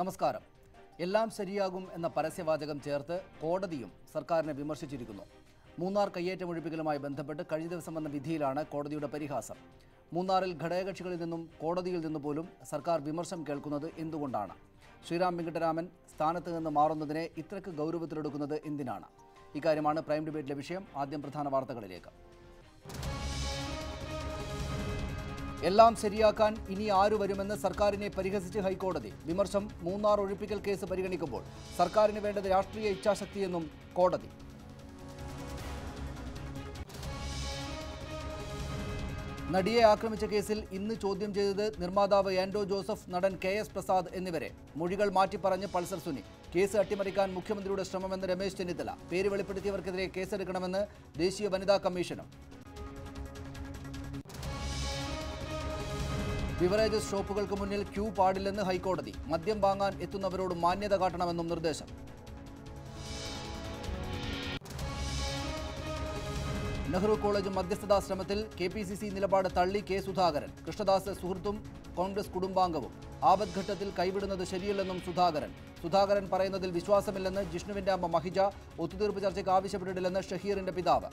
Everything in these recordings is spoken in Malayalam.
നമസ്കാരം. എല്ലാം ശരിയാകും എന്ന പരസ്യവാചകം ചേർത്ത് കോടതിയും സർക്കാരിനെ വിമർശിച്ചിരിക്കുന്നു. മൂന്നാർ കയ്യേറ്റമൊഴിപ്പിക്കലുമായി ബന്ധപ്പെട്ട് കഴിഞ്ഞ ദിവസം വന്ന വിധിയിലാണ് കോടതിയുടെ പരിഹാസം. മൂന്നാറിൽ ഘടകകക്ഷികളിൽ നിന്നും കോടതിയിൽ നിന്ന് പോലും സർക്കാർ വിമർശനം കേൾക്കുന്നത് എന്തുകൊണ്ടാണ്? ശ്രീറാം വെങ്കിട്ടരാമൻ സ്ഥാനത്ത് നിന്ന് മാറുന്നതിനെ ഇത്രയ്ക്ക് ഗൗരവത്തിലെടുക്കുന്നത് എന്തിനാണ്? ഇക്കാര്യമാണ് പ്രൈം ഡിബേറ്റിലെ വിഷയം. ആദ്യം പ്രധാന വാർത്തകളിലേക്ക്. എല്ലാം ശരിയാക്കാൻ ഇനി ആരു വരുമെന്ന് സർക്കാരിനെ പരിഹസിച്ച് ഹൈക്കോടതി. വിമർശം മൂന്നാർ ഒഴിപ്പിക്കൽ കേസ് പരിഗണിക്കുമ്പോൾ സർക്കാരിന് വേണ്ടത് രാഷ്ട്രീയ ഇച്ഛാശക്തിയെന്നും കോടതി. നടിയെ ആക്രമിച്ച കേസിൽ ഇന്ന് ചോദ്യം ചെയ്തത് നിർമ്മാതാവ് ആൻഡോ ജോസഫ്, നടൻ KS പ്രസാദ് എന്നിവരെ. മൊഴികൾ മാറ്റിപ്പറഞ്ഞ് പൾസർ സുനി. കേസ് അട്ടിമറിക്കാൻ മുഖ്യമന്ത്രിയുടെ ശ്രമമെന്ന് രമേശ് ചെന്നിത്തല. പേര് വെളിപ്പെടുത്തിയവർക്കെതിരെ കേസെടുക്കണമെന്ന് ദേശീയ വനിതാ കമ്മീഷനും. ബിവറേജസ് ഷോപ്പുകൾക്ക് മുന്നിൽ ക്യൂ പാടില്ലെന്ന് ഹൈക്കോടതി. മദ്യം വാങ്ങാൻ എത്തുന്നവരോട് മാന്യത കാട്ടണമെന്നും നിർദ്ദേശം. നെഹ്റു കോളേജ് മധ്യസ്ഥതാ ശ്രമത്തിൽ KPCC നിലപാട് തള്ളി K സുധാകരൻ. കൃഷ്ണദാസ് സുഹൃത്തും കോൺഗ്രസ് കുടുംബാംഗവും. ആപത്ഘട്ടത്തിൽ കൈവിടുന്നത് ശരിയല്ലെന്നും സുധാകരൻ പറയുന്നതിൽ വിശ്വാസമില്ലെന്ന് ജിഷ്ണുവിന്റെ അമ്മ മഹിജ. ഒത്തുതീർപ്പ് ചർച്ചയ്ക്ക് ആവശ്യപ്പെട്ടിട്ടില്ലെന്ന് ഷഹീറിന്റെ പിതാവ്.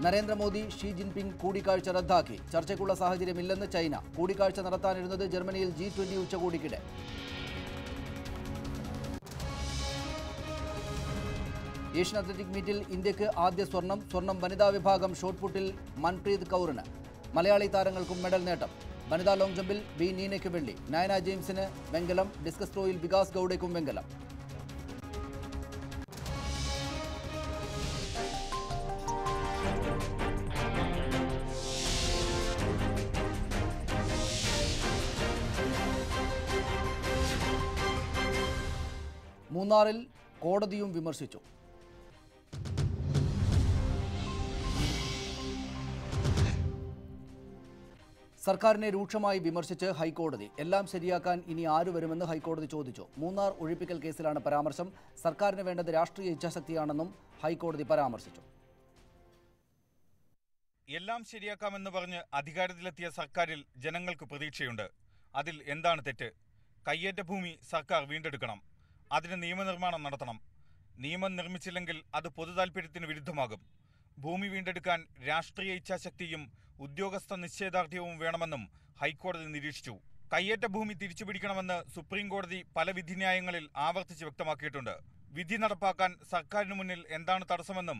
നരേന്ദ്രമോദി ഷീ ജിൻപിങ് കൂടിക്കാഴ്ച റദ്ദാക്കി. ചർച്ചയ്ക്കുള്ള സാഹചര്യമില്ലെന്ന് ചൈന. കൂടിക്കാഴ്ച നടത്താനിരുന്നത് ജർമ്മനിയിൽ G20 ഉച്ചകോടിക്കിടെ. ഏഷ്യൻ അത്ലറ്റിക് മീറ്റിൽ ഇന്ത്യക്ക് ആദ്യ സ്വർണം വനിതാ വിഭാഗം ഷോട്ട്പുട്ടിൽ മൻപ്രീത് കൗറിന്. മലയാളി താരങ്ങൾക്കും മെഡൽ നേട്ടം. വനിതാ ലോങ് ജമ്പിൽ B നീനയ്ക്ക് വെള്ളി. നയന ജെയിംസിന് വെങ്കലം. ഡിസ്കസ് ത്രോയിൽ വികാസ് ഗൌഡയ്ക്കും വെങ്കലം. മൂന്നാറിൽ കോടതിയും വിമർശിച്ചു. സർക്കാരിനെ രൂക്ഷമായി വിമർശിച്ച് ഹൈക്കോടതി. എല്ലാം ശരിയാക്കാൻ ഇനി ആരു വരുമെന്ന് ഹൈക്കോടതി ചോദിച്ചു. മൂന്നാർ ഒഴിപ്പിക്കൽ കേസിലാണ് പരാമർശം. സർക്കാരിന് വേണ്ടത് രാഷ്ട്രീയ ഇച്ഛാശക്തിയാണെന്നും ഹൈക്കോടതി പരാമർശിച്ചു. എല്ലാം ശരിയാക്കാമെന്ന് പറഞ്ഞ് അധികാരത്തിലെത്തിയ സർക്കാരിൽ ജനങ്ങൾക്ക് പ്രതീക്ഷയുണ്ട്. അതിൽ എന്താണ് തെറ്റ്? കയ്യേറ്റ ഭൂമി സർക്കാർ വീണ്ടെടുക്കണം. അതിന് നിയമനിർമ്മാണം നടത്തണം. നിയമം നിർമ്മിച്ചില്ലെങ്കിൽ അത് പൊതുതാൽപര്യത്തിന് വിരുദ്ധമാകും. ഭൂമി വീണ്ടെടുക്കാൻ രാഷ്ട്രീയ ഇച്ഛാശക്തിയും ഉദ്യോഗസ്ഥ നിശ്ചയദാർഢ്യവും വേണമെന്നും ഹൈക്കോടതി നിരീക്ഷിച്ചു. കയ്യേറ്റ ഭൂമി തിരിച്ചുപിടിക്കണമെന്ന് സുപ്രീം കോടതി പല വിധിന്യായങ്ങളിൽ ആവർത്തിച്ച് വ്യക്തമാക്കിയിട്ടുണ്ട്. വിധി നടപ്പാക്കാൻ സർക്കാരിന് മുന്നിൽ എന്താണ് തടസ്സമെന്നും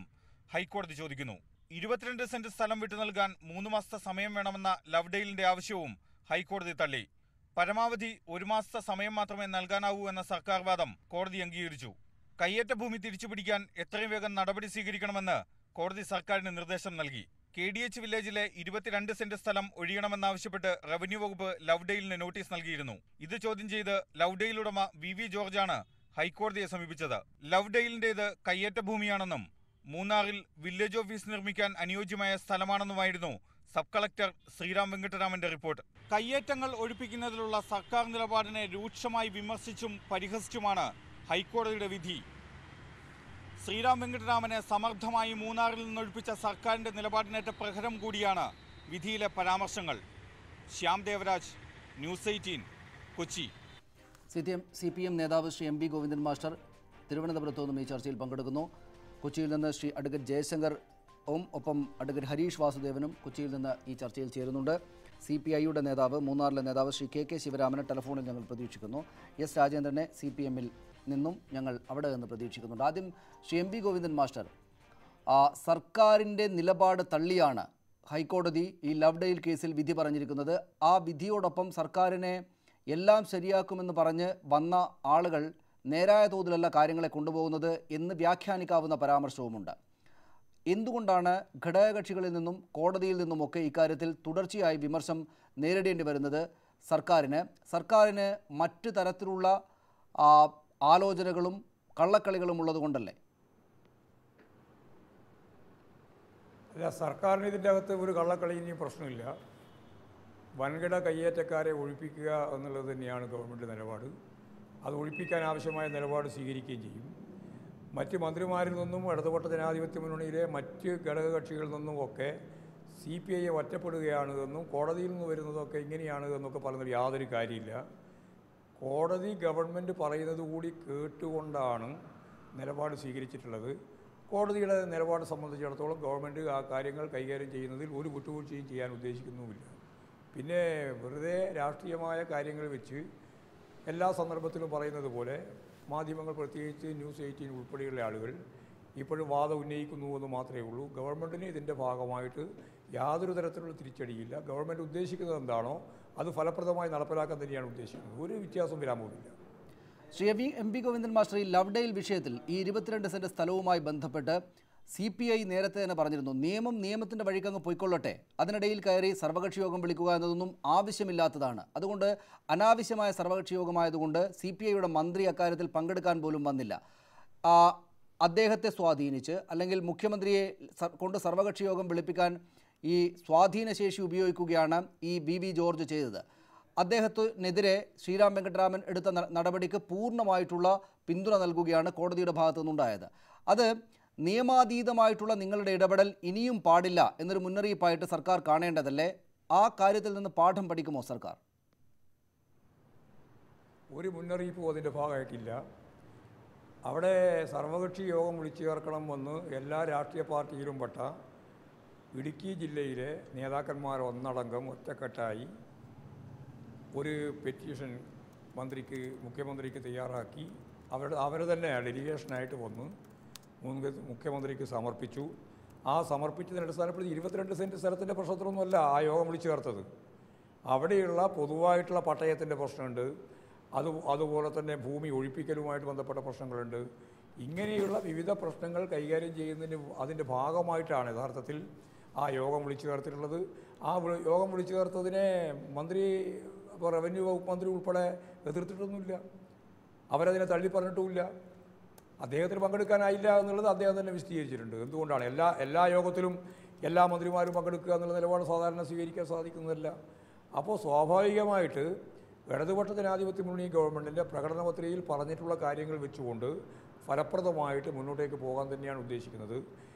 ഹൈക്കോടതി ചോദിക്കുന്നു. 22 സെന്റ് സ്ഥലം വിട്ടു നൽകാൻ 3 മാസത്തെ സമയം വേണമെന്ന ലവ്ഡെയിലിന്റെ ആവശ്യവും ഹൈക്കോടതി തള്ളി. പരമാവധി 1 മാസത്തെ സമയം മാത്രമേ നൽകാനാവൂ എന്ന സർക്കാർ വാദം കോടതി അംഗീകരിച്ചു. കയ്യേറ്റ ഭൂമി തിരിച്ചുപിടിക്കാൻ എത്രയും വേഗം നടപടി സ്വീകരിക്കണമെന്ന് കോടതി സർക്കാരിന് നിർദ്ദേശം നൽകി. KDH വില്ലേജിലെ 22 സെന്റ് സ്ഥലം ഒഴിയണമെന്നാവശ്യപ്പെട്ട് റവന്യൂ വകുപ്പ് ലവ്ഡെയിലിന് നോട്ടീസ് നൽകിയിരുന്നു. ഇത് ചോദ്യം ചെയ്ത് ലവ്ഡെയിൽ ഉടമ VV ജോർജാണ് ഹൈക്കോടതിയെ സമീപിച്ചത്. ലവ്ഡെയിലിന്റേത് കയ്യേറ്റ ഭൂമിയാണെന്നും മൂന്നാറിൽ വില്ലേജ് ഓഫീസ് നിർമ്മിക്കാൻ അനുയോജ്യമായ സ്ഥലമാണെന്നുമായിരുന്നു സബ് കളക്ടർ ശ്രീറാം വെങ്കിട്ടരാമന്റെ റിപ്പോർട്ട്. കയ്യേറ്റങ്ങൾ ഒഴിപ്പിക്കുന്നതിലുള്ള സർക്കാർ നിലപാടിനെ രൂക്ഷമായി വിമർശിച്ചും പരിഹസിച്ചുമാണ് ഹൈക്കോടതിയുടെ വിധി. ശ്രീറാം വെങ്കിട്ടരാമനെ സമർത്ഥമായി മൂന്നാറിൽ നിന്നൊഴിപ്പിച്ച സർക്കാരിന്റെ നിലപാടിനേറ്റ പ്രഹരം കൂടിയാണ് വിധിയിലെ പരാമർശങ്ങൾ. ശ്യാം ദേവരാജ്, ന്യൂസ് 18, കൊച്ചി. CPM നേതാവ് ശ്രീ MB ഗോവിന്ദൻ മാസ്റ്റർ തിരുവനന്തപുരത്തു നിന്നും ഈ ചർച്ചയിൽ പങ്കെടുക്കുന്നു. കൊച്ചിയിൽ നിന്ന് ശ്രീ അഡ്വക്കേറ്റ് ജയശങ്കർ ഒപ്പം അഡ്വക്കേറ്റ് ഹരീഷ് വാസുദേവനും കൊച്ചിയിൽ നിന്ന് ഈ ചർച്ചയിൽ ചേരുന്നുണ്ട്. CPIയുടെ നേതാവ്, മൂന്നാറിലെ നേതാവ് ശ്രീ KK ശിവരാമനെ ടെലിഫോണിൽ ഞങ്ങൾ പ്രതീക്ഷിക്കുന്നു. S രാജേന്ദ്രനെ CPMൽ നിന്നും ഞങ്ങൾ അവിടെ നിന്ന് പ്രതീക്ഷിക്കുന്നുണ്ട്. ആദ്യം ശ്രീ MB ഗോവിന്ദൻ മാസ്റ്റർ, സർക്കാരിൻ്റെ നിലപാട് തള്ളിയാണ് ഹൈക്കോടതി ഈ ലവ്ഡെയിൽ കേസിൽ വിധി പറഞ്ഞിരിക്കുന്നത്. ആ വിധിയോടൊപ്പം സർക്കാരിനെ എല്ലാം ശരിയാക്കുമെന്ന് പറഞ്ഞ് വന്ന ആളുകൾ നേരായ തോതിലല്ല കാര്യങ്ങളെ കൊണ്ടുപോകുന്നത് എന്ന് വ്യാഖ്യാനിക്കാവുന്ന പരാമർശവുമുണ്ട്. എന്തുകൊണ്ടാണ് ഘടകകക്ഷികളിൽ നിന്നും കോടതിയിൽ നിന്നുമൊക്കെ ഇക്കാര്യത്തിൽ തുടർച്ചയായി വിമർശനം നേരിടേണ്ടി വരുന്നത്? സർക്കാരിന് മറ്റു തരത്തിലുള്ള ആലോചനകളും കള്ളക്കളികളും ഉള്ളതുകൊണ്ടല്ലേ? അല്ല, സർക്കാരിന് ഇതിൻ്റെ അകത്ത് ഒരു കള്ളക്കളി ഇനി പ്രശ്നമില്ല. വൻകിട കയ്യേറ്റക്കാരെ ഒഴിപ്പിക്കുക എന്നുള്ളത് തന്നെയാണ് ഗവൺമെൻറ് നിലപാട്. അത് ഒഴിപ്പിക്കാൻ ആവശ്യമായ നിലപാട് സ്വീകരിക്കുകയും ചെയ്യും. മറ്റ് മന്ത്രിമാരിൽ നിന്നും ഇടതുപക്ഷ ജനാധിപത്യ മുന്നണിയിലെ മറ്റ് ഘടകകക്ഷികളിൽ നിന്നുമൊക്കെ CPI ഒറ്റപ്പെടുകയാണ് എന്നും കോടതിയിൽ നിന്ന് വരുന്നതൊക്കെ ഇങ്ങനെയാണ് എന്നൊക്കെ പറയുന്നത് യാതൊരു കാര്യമില്ല. കോടതി ഗവൺമെൻറ് പറയുന്നത് കൂടി കേട്ടുകൊണ്ടാണ് നിലപാട് സ്വീകരിച്ചിട്ടുള്ളത്. കോടതിയുടെ നിലപാട് സംബന്ധിച്ചിടത്തോളം ഗവൺമെൻറ് ആ കാര്യങ്ങൾ കൈകാര്യം ചെയ്യുന്നതിൽ ഒരു വിട്ടുവീഴ്ചയും ചെയ്യാൻ ഉദ്ദേശിക്കുന്നുമില്ല. പിന്നെ വെറുതെ രാഷ്ട്രീയമായ കാര്യങ്ങൾ വെച്ച് എല്ലാ സന്ദർഭത്തിലും പറയുന്നത് പോലെ മാധ്യമങ്ങൾ, പ്രത്യേകിച്ച് ന്യൂസ് 18 ഉൾപ്പെടെയുള്ള ആളുകൾ ഇപ്പോഴും വാദം ഉന്നയിക്കുന്നുവെന്ന് മാത്രമേ ഉള്ളൂ. ഗവൺമെൻറ്റിന് ഇതിൻ്റെ ഭാഗമായിട്ട് യാതൊരു തരത്തിലുള്ള തിരിച്ചടിയില്ല. ഗവൺമെൻറ് ഉദ്ദേശിക്കുന്നത് എന്താണോ അത് ഫലപ്രദമായി നടപ്പിലാക്കാൻ തന്നെയാണ് ഉദ്ദേശിക്കുന്നത്. ഒരു വ്യത്യാസം വരാൻ പോകുന്നില്ല. ശ്രീ MB ഗോവിന്ദൻ മാസ്റ്റർ, ഈ ലവ്ഡെയിൽ വിഷയത്തിൽ ഈ 22 സെന്റ് സ്ഥലവുമായി ബന്ധപ്പെട്ട് CPI നേരത്തെ തന്നെ പറഞ്ഞിരുന്നു, നിയമത്തിൻ്റെ വഴിക്കങ്ങ് പോയിക്കൊള്ളട്ടെ, അതിനിടയിൽ കയറി സർവകക്ഷി യോഗം വിളിക്കുക എന്നതൊന്നും ആവശ്യമില്ലാത്തതാണ്. അതുകൊണ്ട് അനാവശ്യമായ സർവകക്ഷി യോഗമായതുകൊണ്ട് CPIയുടെ മന്ത്രി അക്കാര്യത്തിൽ പങ്കെടുക്കാൻ പോലും വന്നില്ല. അദ്ദേഹത്തെ സ്വാധീനിച്ച് അല്ലെങ്കിൽ മുഖ്യമന്ത്രിയെ കൊണ്ട് സർവകക്ഷി യോഗം വിളിപ്പിക്കാൻ ഈ സ്വാധീനശേഷി ഉപയോഗിക്കുകയാണ് ഈ VV ജോർജ് ചെയ്തത്. അദ്ദേഹത്തിനെതിരെ ശ്രീറാം വെങ്കട്ടരാമൻ എടുത്ത നടപടിക്ക് പൂർണ്ണമായിട്ടുള്ള പിന്തുണ നൽകുകയാണ് കോടതിയുടെ ഭാഗത്തു നിന്നുണ്ടായത്. അത് നിയമാതീതമായിട്ടുള്ള നിങ്ങളുടെ ഇടപെടൽ ഇനിയും പാടില്ല എന്നൊരു മുന്നറിയിപ്പായിട്ട് സർക്കാർ കാണേണ്ടതല്ലേ? ആ കാര്യത്തിൽ നിന്ന് പാഠം പഠിക്കുമോ സർക്കാർ? ഒരു മുന്നറിയിപ്പും അതിൻ്റെ ഭാഗമായിട്ടില്ല. അവിടെ സർവകക്ഷി യോഗം വിളിച്ചു ചേർക്കണമെന്ന് എല്ലാ രാഷ്ട്രീയ പാർട്ടിയിലും പെട്ട ഇടുക്കി ജില്ലയിലെ നേതാക്കന്മാർ ഒന്നടങ്കം ഒറ്റക്കെട്ടായി ഒരു പെറ്റീഷൻ മുഖ്യമന്ത്രിക്ക് തയ്യാറാക്കി അവർ തന്നെ ഡെലിഗേഷനായിട്ട് വന്ന് മുഖ്യമന്ത്രിക്ക് സമർപ്പിച്ചു. ആ സമർപ്പിച്ചതിൻ്റെ അടിസ്ഥാനപ്പെടുത്തി 22 സെൻറ്റ് സ്ഥലത്തിൻ്റെ പ്രശ്നത്തിലൊന്നുമല്ല ആ യോഗം വിളിച്ചു ചേർത്തത്. അവിടെയുള്ള പൊതുവായിട്ടുള്ള പട്ടയത്തിൻ്റെ പ്രശ്നമുണ്ട്, അതുപോലെ തന്നെ ഭൂമി ഒഴിപ്പിക്കലുമായിട്ട് ബന്ധപ്പെട്ട പ്രശ്നങ്ങളുണ്ട്. ഇങ്ങനെയുള്ള വിവിധ പ്രശ്നങ്ങൾ കൈകാര്യം ചെയ്യുന്നതിന് അതിൻ്റെ ഭാഗമായിട്ടാണ് യഥാർത്ഥത്തിൽ ആ യോഗം വിളിച്ചു ചേർത്തിട്ടുള്ളത്. ആ യോഗം വിളിച്ചു ചേർത്തതിനെ റവന്യൂ വകുപ്പ് മന്ത്രി ഉൾപ്പെടെ എതിർത്തിട്ടൊന്നുമില്ല, അവരതിനെ തള്ളിപ്പറഞ്ഞിട്ടുമില്ല. അദ്ദേഹത്തിന് പങ്കെടുക്കാനായില്ല എന്നുള്ളത് അദ്ദേഹം തന്നെ വിശദീകരിച്ചിട്ടുണ്ട്. എന്തുകൊണ്ടാണ് എല്ലാ യോഗത്തിലും എല്ലാ മന്ത്രിമാരും പങ്കെടുക്കുക എന്നുള്ള നിലപാട് സാധാരണ സ്വീകരിക്കാൻ സാധിക്കുന്നതല്ല. അപ്പോൾ സ്വാഭാവികമായിട്ട് ഇടതുപക്ഷ ജനാധിപത്യ മുന്നണി ഗവൺമെൻറ്റിൻ്റെ പ്രകടന പത്രികയിൽ പറഞ്ഞിട്ടുള്ള കാര്യങ്ങൾ വെച്ചുകൊണ്ട് ഫലപ്രദമായിട്ട് മുന്നോട്ടേക്ക് പോകാൻ തന്നെയാണ് ഉദ്ദേശിക്കുന്നത്.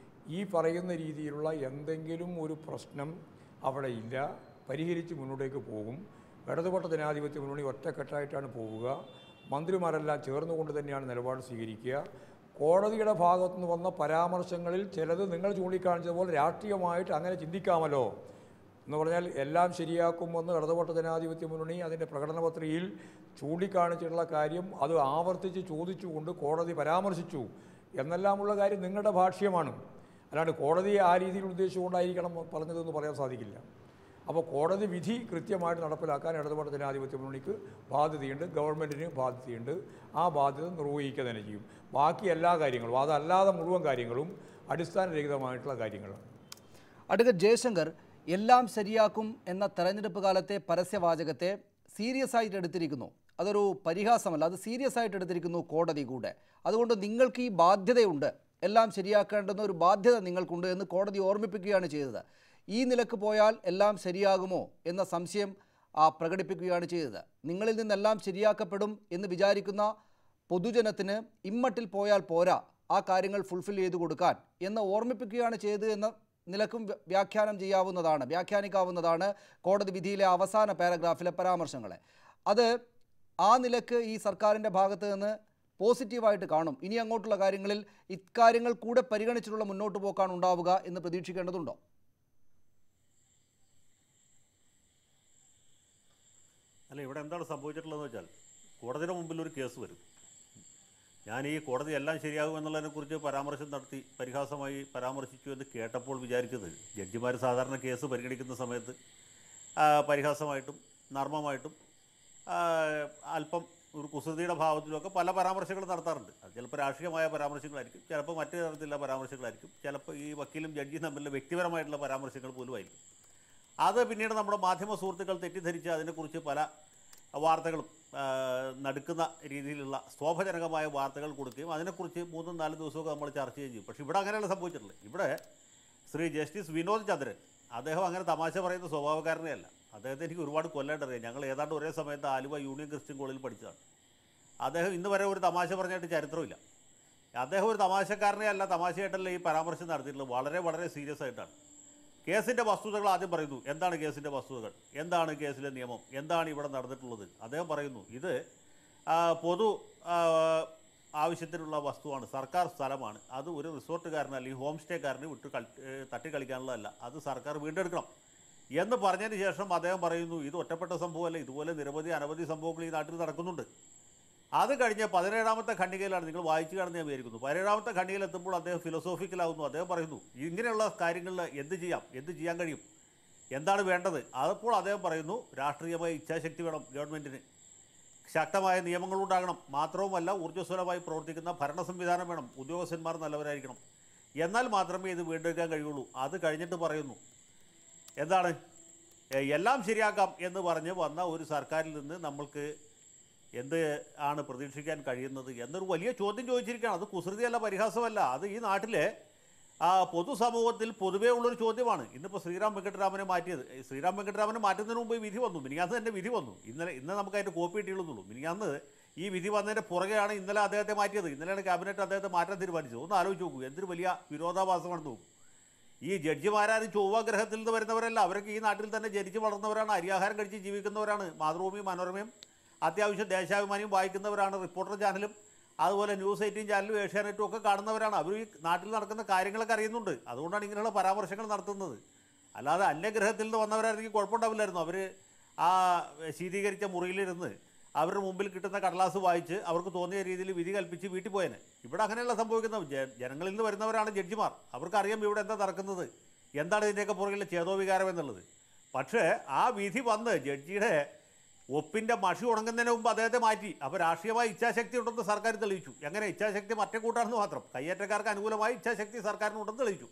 ഈ പറയുന്ന രീതിയിലുള്ള എന്തെങ്കിലും ഒരു പ്രശ്നം അവിടെ ഇല്ല, പരിഹരിച്ച് മുന്നോട്ടേക്ക് പോകും. ഇടതുപക്ഷ ജനാധിപത്യ മുന്നണി ഒറ്റക്കെട്ടായിട്ടാണ് പോവുക. മന്ത്രിമാരെല്ലാം ചേർന്നുകൊണ്ട് തന്നെയാണ് നിലപാട് സ്വീകരിക്കുക. കോടതിയുടെ ഭാഗത്തുനിന്ന് വന്ന പരാമർശങ്ങളിൽ ചിലത് നിങ്ങൾ ചൂണ്ടിക്കാണിച്ചതുപോലെ രാഷ്ട്രീയമായിട്ട് അങ്ങനെ ചിന്തിക്കാമല്ലോ എന്ന് പറഞ്ഞാൽ എല്ലാം ശരിയാക്കുമെന്ന് ഇടതുപക്ഷ ജനാധിപത്യ മുന്നണി അതിൻ്റെ പ്രകടന പത്രികയിൽ ചൂണ്ടിക്കാണിച്ചിട്ടുള്ള കാര്യം അത് ആവർത്തിച്ച് ചോദിച്ചുകൊണ്ട് കോടതി പരാമർശിച്ചു എന്നെല്ലാമുള്ള കാര്യം നിങ്ങളുടെ ഭാഷ്യമാണ്. അല്ലാണ്ട് കോടതിയെ ആ രീതിയിൽ ഉദ്ദേശിച്ചുകൊണ്ടായിരിക്കണം പറഞ്ഞതെന്ന് പറയാൻ സാധിക്കില്ല. അപ്പോൾ കോടതി വിധി കൃത്യമായിട്ട് നടപ്പിലാക്കാൻ ഇടതുപക്ഷ ജനാധിപത്യ മുന്നണിക്ക് ബാധ്യതയുണ്ട്, ഗവൺമെൻറ്റിന് ബാധ്യതയുണ്ട്. ആ ബാധ്യത നിർവഹിക്കുക തന്നെ ചെയ്യും. ബാക്കി എല്ലാ കാര്യങ്ങളും അതല്ലാതെ മുഴുവൻ കാര്യങ്ങളും അടിസ്ഥാനരഹിതമായിട്ടുള്ള കാര്യങ്ങളാണ്. അഡ്വക്കേറ്റ് ജയശങ്കർ, എല്ലാം ശരിയാക്കും എന്ന തെരഞ്ഞെടുപ്പ് കാലത്തെ പരസ്യവാചകത്തെ സീരിയസ് ആയിട്ട് എടുത്തിരിക്കുന്നു. അതൊരു പരിഹാസമല്ല, അത് സീരിയസ് ആയിട്ട് എടുത്തിരിക്കുന്നു കോടതി കൂടെ. അതുകൊണ്ട് നിങ്ങൾക്ക് ഈ ബാധ്യതയുണ്ട്, എല്ലാം ശരിയാക്കേണ്ടുന്ന ഒരു ബാധ്യത നിങ്ങൾക്കുണ്ട് എന്ന് കോടതി ഓർമ്മിപ്പിക്കുകയാണ് ചെയ്തത്. ഈ നിലക്ക് പോയാൽ എല്ലാം ശരിയാകുമോ എന്ന സംശയം പ്രകടിപ്പിക്കുകയാണ് ചെയ്തത്. നിങ്ങളിൽ നിന്നെല്ലാം ശരിയാക്കപ്പെടും എന്ന് വിചാരിക്കുന്ന പൊതുജനത്തിന് ഇമ്മട്ടിൽ പോയാൽ പോരാ, ആ കാര്യങ്ങൾ ഫുൾഫിൽ ചെയ്തു കൊടുക്കാൻ എന്ന് ഓർമ്മിപ്പിക്കുകയാണ് ചെയ്തത് എന്ന നിലക്കും വ്യാഖ്യാനിക്കാവുന്നതാണ് കോടതി വിധിയിലെ അവസാന പാരഗ്രാഫിലെ പരാമർശങ്ങളെ. അത് ആ നിലക്ക് ഈ സർക്കാരിൻ്റെ ഭാഗത്ത് നിന്ന് പോസിറ്റീവായിട്ട് കാണും. ഇനി അങ്ങോട്ടുള്ള കാര്യങ്ങളിൽ ഇക്കാര്യങ്ങൾ കൂടെ പരിഗണിച്ചിട്ടുള്ള മുന്നോട്ട് പോക്കാണ് ഉണ്ടാവുക എന്ന് പ്രതീക്ഷിക്കേണ്ടതുണ്ടോ? അല്ല, ഇവിടെ എന്താണ് സംഭവിച്ചിട്ടുള്ളതെന്ന് വെച്ചാൽ കോടതിയുടെ മുമ്പിൽ ഒരു കേസ് വരും. ഞാൻ ഈ കോടതി എല്ലാം ശരിയാകും എന്നുള്ളതിനെക്കുറിച്ച് പരാമർശം നടത്തി പരിഹാസമായി പരാമർശിച്ചു എന്ന് കേട്ടപ്പോൾ വിചാരിച്ചത് ജഡ്ജിമാർ സാധാരണ കേസ് പരിഗണിക്കുന്ന സമയത്ത് പരിഹാസമായിട്ടും നർമ്മമായിട്ടും അല്പം ഒരു കുസൃതിയുടെ ഭാവത്തിലൊക്കെ പല പരാമർശങ്ങൾ നടത്താറുണ്ട്. അത് ചിലപ്പോൾ രാഷ്ട്രീയമായ പരാമർശങ്ങളായിരിക്കും, ചിലപ്പോൾ മറ്റു തരത്തിലുള്ള പരാമർശങ്ങളായിരിക്കും, ചിലപ്പോൾ ഈ വക്കീലും ജഡ്ജിയും തമ്മിലുള്ള വ്യക്തിപരമായിട്ടുള്ള പരാമർശങ്ങൾ പോലും ആയിരിക്കും. അത് പിന്നീട് നമ്മുടെ മാധ്യമ സുഹൃത്തുക്കൾ തെറ്റിദ്ധരിച്ച് അതിനെക്കുറിച്ച് പല വാർത്തകളും നടുക്കുന്ന രീതിയിലുള്ള സ്തോഭജനകമായ വാർത്തകൾ കൊടുക്കുകയും അതിനെക്കുറിച്ച് 3-4 ദിവസമൊക്കെ നമ്മൾ ചർച്ച ചെയ്യുകയും ചെയ്യും. പക്ഷേ ഇവിടെ അങ്ങനെയല്ല സംഭവിച്ചിട്ടുള്ളത്. ഇവിടെ ശ്രീ ജസ്റ്റിസ് വിനോദ് ചന്ദ്രൻ അദ്ദേഹം അങ്ങനെ തമാശ പറയുന്ന സ്വഭാവക്കാരനേ അല്ല. അദ്ദേഹത്തെ എനിക്ക് ഒരുപാട് കൊല്ലായിട്ടറിയാം. ഞങ്ങൾ ഏതാണ്ട് ഒരേ സമയത്ത് ആലുവ യൂണിയൻ ക്രിസ്ത്യൻ കോളേജിൽ പഠിച്ചതാണ്. അദ്ദേഹം ഇന്ന് വരെ ഒരു തമാശ പറഞ്ഞായിട്ട് ചരിത്രമില്ല. അദ്ദേഹം ഒരു തമാശക്കാരനെ അല്ല, തമാശയായിട്ടല്ല ഈ പരാമർശം നടത്തിയിട്ടുള്ളത്. വളരെ വളരെ സീരിയസ് ആയിട്ടാണ്. കേസിൻ്റെ വസ്തുതകൾ ആദ്യം പറയുന്നു. എന്താണ് കേസിൻ്റെ വസ്തുതകൾ, എന്താണ് കേസിലെ നിയമം, എന്താണ് ഇവിടെ നടന്നിട്ടുള്ളത്. അദ്ദേഹം പറയുന്നു ഇത് പൊതു ആവശ്യത്തിനുള്ള വസ്തുവാണ്, സർക്കാർ സ്ഥലമാണ്, അത് ഒരു റിസോർട്ടുകാരന് അല്ലെങ്കിൽ ഹോം സ്റ്റേക്കാരന് തട്ടിക്കളിക്കാനുള്ളതല്ല, അത് സർക്കാർ വീണ്ടെടുക്കണം എന്ന് പറഞ്ഞതിന് ശേഷം അദ്ദേഹം പറയുന്നു ഇത് ഒറ്റപ്പെട്ട സംഭവമല്ല, ഇതുപോലെ അനവധി സംഭവങ്ങൾ ഈ നാട്ടിൽ നടക്കുന്നുണ്ട്. അത് കഴിഞ്ഞ് 17ാമത്തെ ഖണ്ഡികയിലാണ്, നിങ്ങൾ വായിച്ചു കാണുന്ന ഞാൻ വിചാരിക്കുന്നു, 17ാമത്തെ ഖണ്ഡികയിൽ എത്തുമ്പോൾ അദ്ദേഹം ഫിലോസോഫിക്കലാവുന്നു. അദ്ദേഹം പറയുന്നു ഇങ്ങനെയുള്ള കാര്യങ്ങളിൽ എന്ത് ചെയ്യാൻ കഴിയും, എന്താണ് വേണ്ടത്. അപ്പോൾ അദ്ദേഹം പറയുന്നു രാഷ്ട്രീയമായ ഇച്ഛാശക്തി വേണം ഗവൺമെൻറ്റിന്, ശക്തമായ നിയമങ്ങളുണ്ടാകണം, മാത്രവുമല്ല ഊർജ്ജസ്വലമായി പ്രവർത്തിക്കുന്ന ഭരണ സംവിധാനം വേണം, ഉദ്യോഗസ്ഥന്മാർ നല്ലവരായിരിക്കണം, എന്നാൽ മാത്രമേ ഇത് വീണ്ടെടുക്കാൻ കഴിയുള്ളൂ. അത് കഴിഞ്ഞിട്ട് പറയുന്നു എന്താണ് എല്ലാം ശരിയാക്കാം എന്ന് പറഞ്ഞ് വന്ന ഒരു സർക്കാരിൽ നിന്ന് നമ്മൾക്ക് എന്ത് ആണ് പ്രതീക്ഷിക്കാൻ കഴിയുന്നത് എന്നൊരു വലിയ ചോദ്യം ചോദിച്ചിരിക്കുകയാണ്. അത് കുസൃതിയല്ല, പരിഹാസമല്ല, അത് ഈ നാട്ടിലെ പൊതുസമൂഹത്തിൽ പൊതുവേ ഉള്ളൊരു ചോദ്യമാണ്. ഇന്നിപ്പോൾ ശ്രീറാം വെങ്കട്ടരാമനെ മാറ്റിയത്, ശ്രീറാം വെങ്കട്ടരാമനെ മാറ്റുന്നതിന് മുമ്പ് വിധി വന്നു, മിനിഞ്ഞാന്ന് തന്നെ വിധി വന്നു. ഇന്ന് നമുക്ക് അതിൻ്റെ കോപ്പി കിട്ടിയുള്ളൂ. മിനിഞ്ഞാന്ന് ഈ വിധി വന്നതിൻ്റെ പുറകെയാണ് ഇന്നലെ അദ്ദേഹത്തെ മാറ്റിയത്. ഇന്നലെയാണ് ക്യാബിനറ്റ് അദ്ദേഹത്തെ മാറ്റാൻ തീരുമാനിച്ചത്. ഒന്ന് ആലോചിച്ച് നോക്കൂ, എന്തൊരു വലിയ വിരോധാഭാസമാണെന്ന് നോക്കൂ. ഈ ജഡ്ജിമാരും ചൊവ്വ ഗ്രഹത്തിൽ നിന്ന് വരുന്നവരല്ല, അവരൊക്കെ ഈ നാട്ടിൽ തന്നെ ജനിച്ച് വളർന്നവരാണ്, അരിയാഹാരം കഴിച്ച് ജീവിക്കുന്നവരാണ്, മാതൃഭൂമി മനോരമയും അത്യാവശ്യം ദേശാഭിമാനിയും വായിക്കുന്നവരാണ്, റിപ്പോർട്ടർ ചാനലും അതുപോലെ ന്യൂസ് 18 ചാനലും ഏഷ്യാനെറ്റും ഒക്കെ കാണുന്നവരാണ്. അവർ ഈ നാട്ടിൽ നടക്കുന്ന കാര്യങ്ങളൊക്കെ അറിയുന്നുണ്ട്. അതുകൊണ്ടാണ് ഇങ്ങനെയുള്ള പരാമർശങ്ങൾ നടത്തുന്നത്. അല്ലാതെ അന്യഗ്രഹത്തിൽ നിന്ന് വന്നവരായിരുന്നെങ്കിൽ കുഴപ്പമുണ്ടാവില്ലായിരുന്നു. അവർ ആ ശീതീകരിച്ച മുറിയിലിരുന്ന് അവരുടെ മുമ്പിൽ കിട്ടുന്ന കടലാസ് വായിച്ച് അവർക്ക് തോന്നിയ രീതിയിൽ വിധി കൽപ്പിച്ച് വീട്ടിൽ പോയേനെ. ഇവിടെ അങ്ങനെയല്ല സംഭവിക്കുന്നത്. ജനങ്ങളിൽ നിന്ന് വരുന്നവരാണ് ജഡ്ജിമാർ, അവർക്കറിയാം ഇവിടെ എന്താ നടക്കുന്നത്, എന്താണ് ഇതിൻ്റെയൊക്കെ പുറകിലെ ചേതോവികാരം എന്നുള്ളത്. പക്ഷേ ആ വിധി വന്ന് ജഡ്ജിയുടെ ഒപ്പിൻ്റെ മഷി ഉണങ്ങുന്നതിന് മുമ്പ് അദ്ദേഹത്തെ മാറ്റി. അപ്പോൾ രാഷ്ട്രീയമായ ഇച്ഛാശക്തി ഉണ്ടെന്ന് സർക്കാർ തെളിയിച്ചു. എങ്ങനെ ഇച്ഛാശക്തി മറ്റേ കൂട്ടാണെന്ന് മാത്രം, കയ്യേറ്റക്കാർക്ക് അനുകൂലമായി ഇച്ഛാശക്തി സർക്കാരിനുണ്ടെന്ന് തെളിയിച്ചു.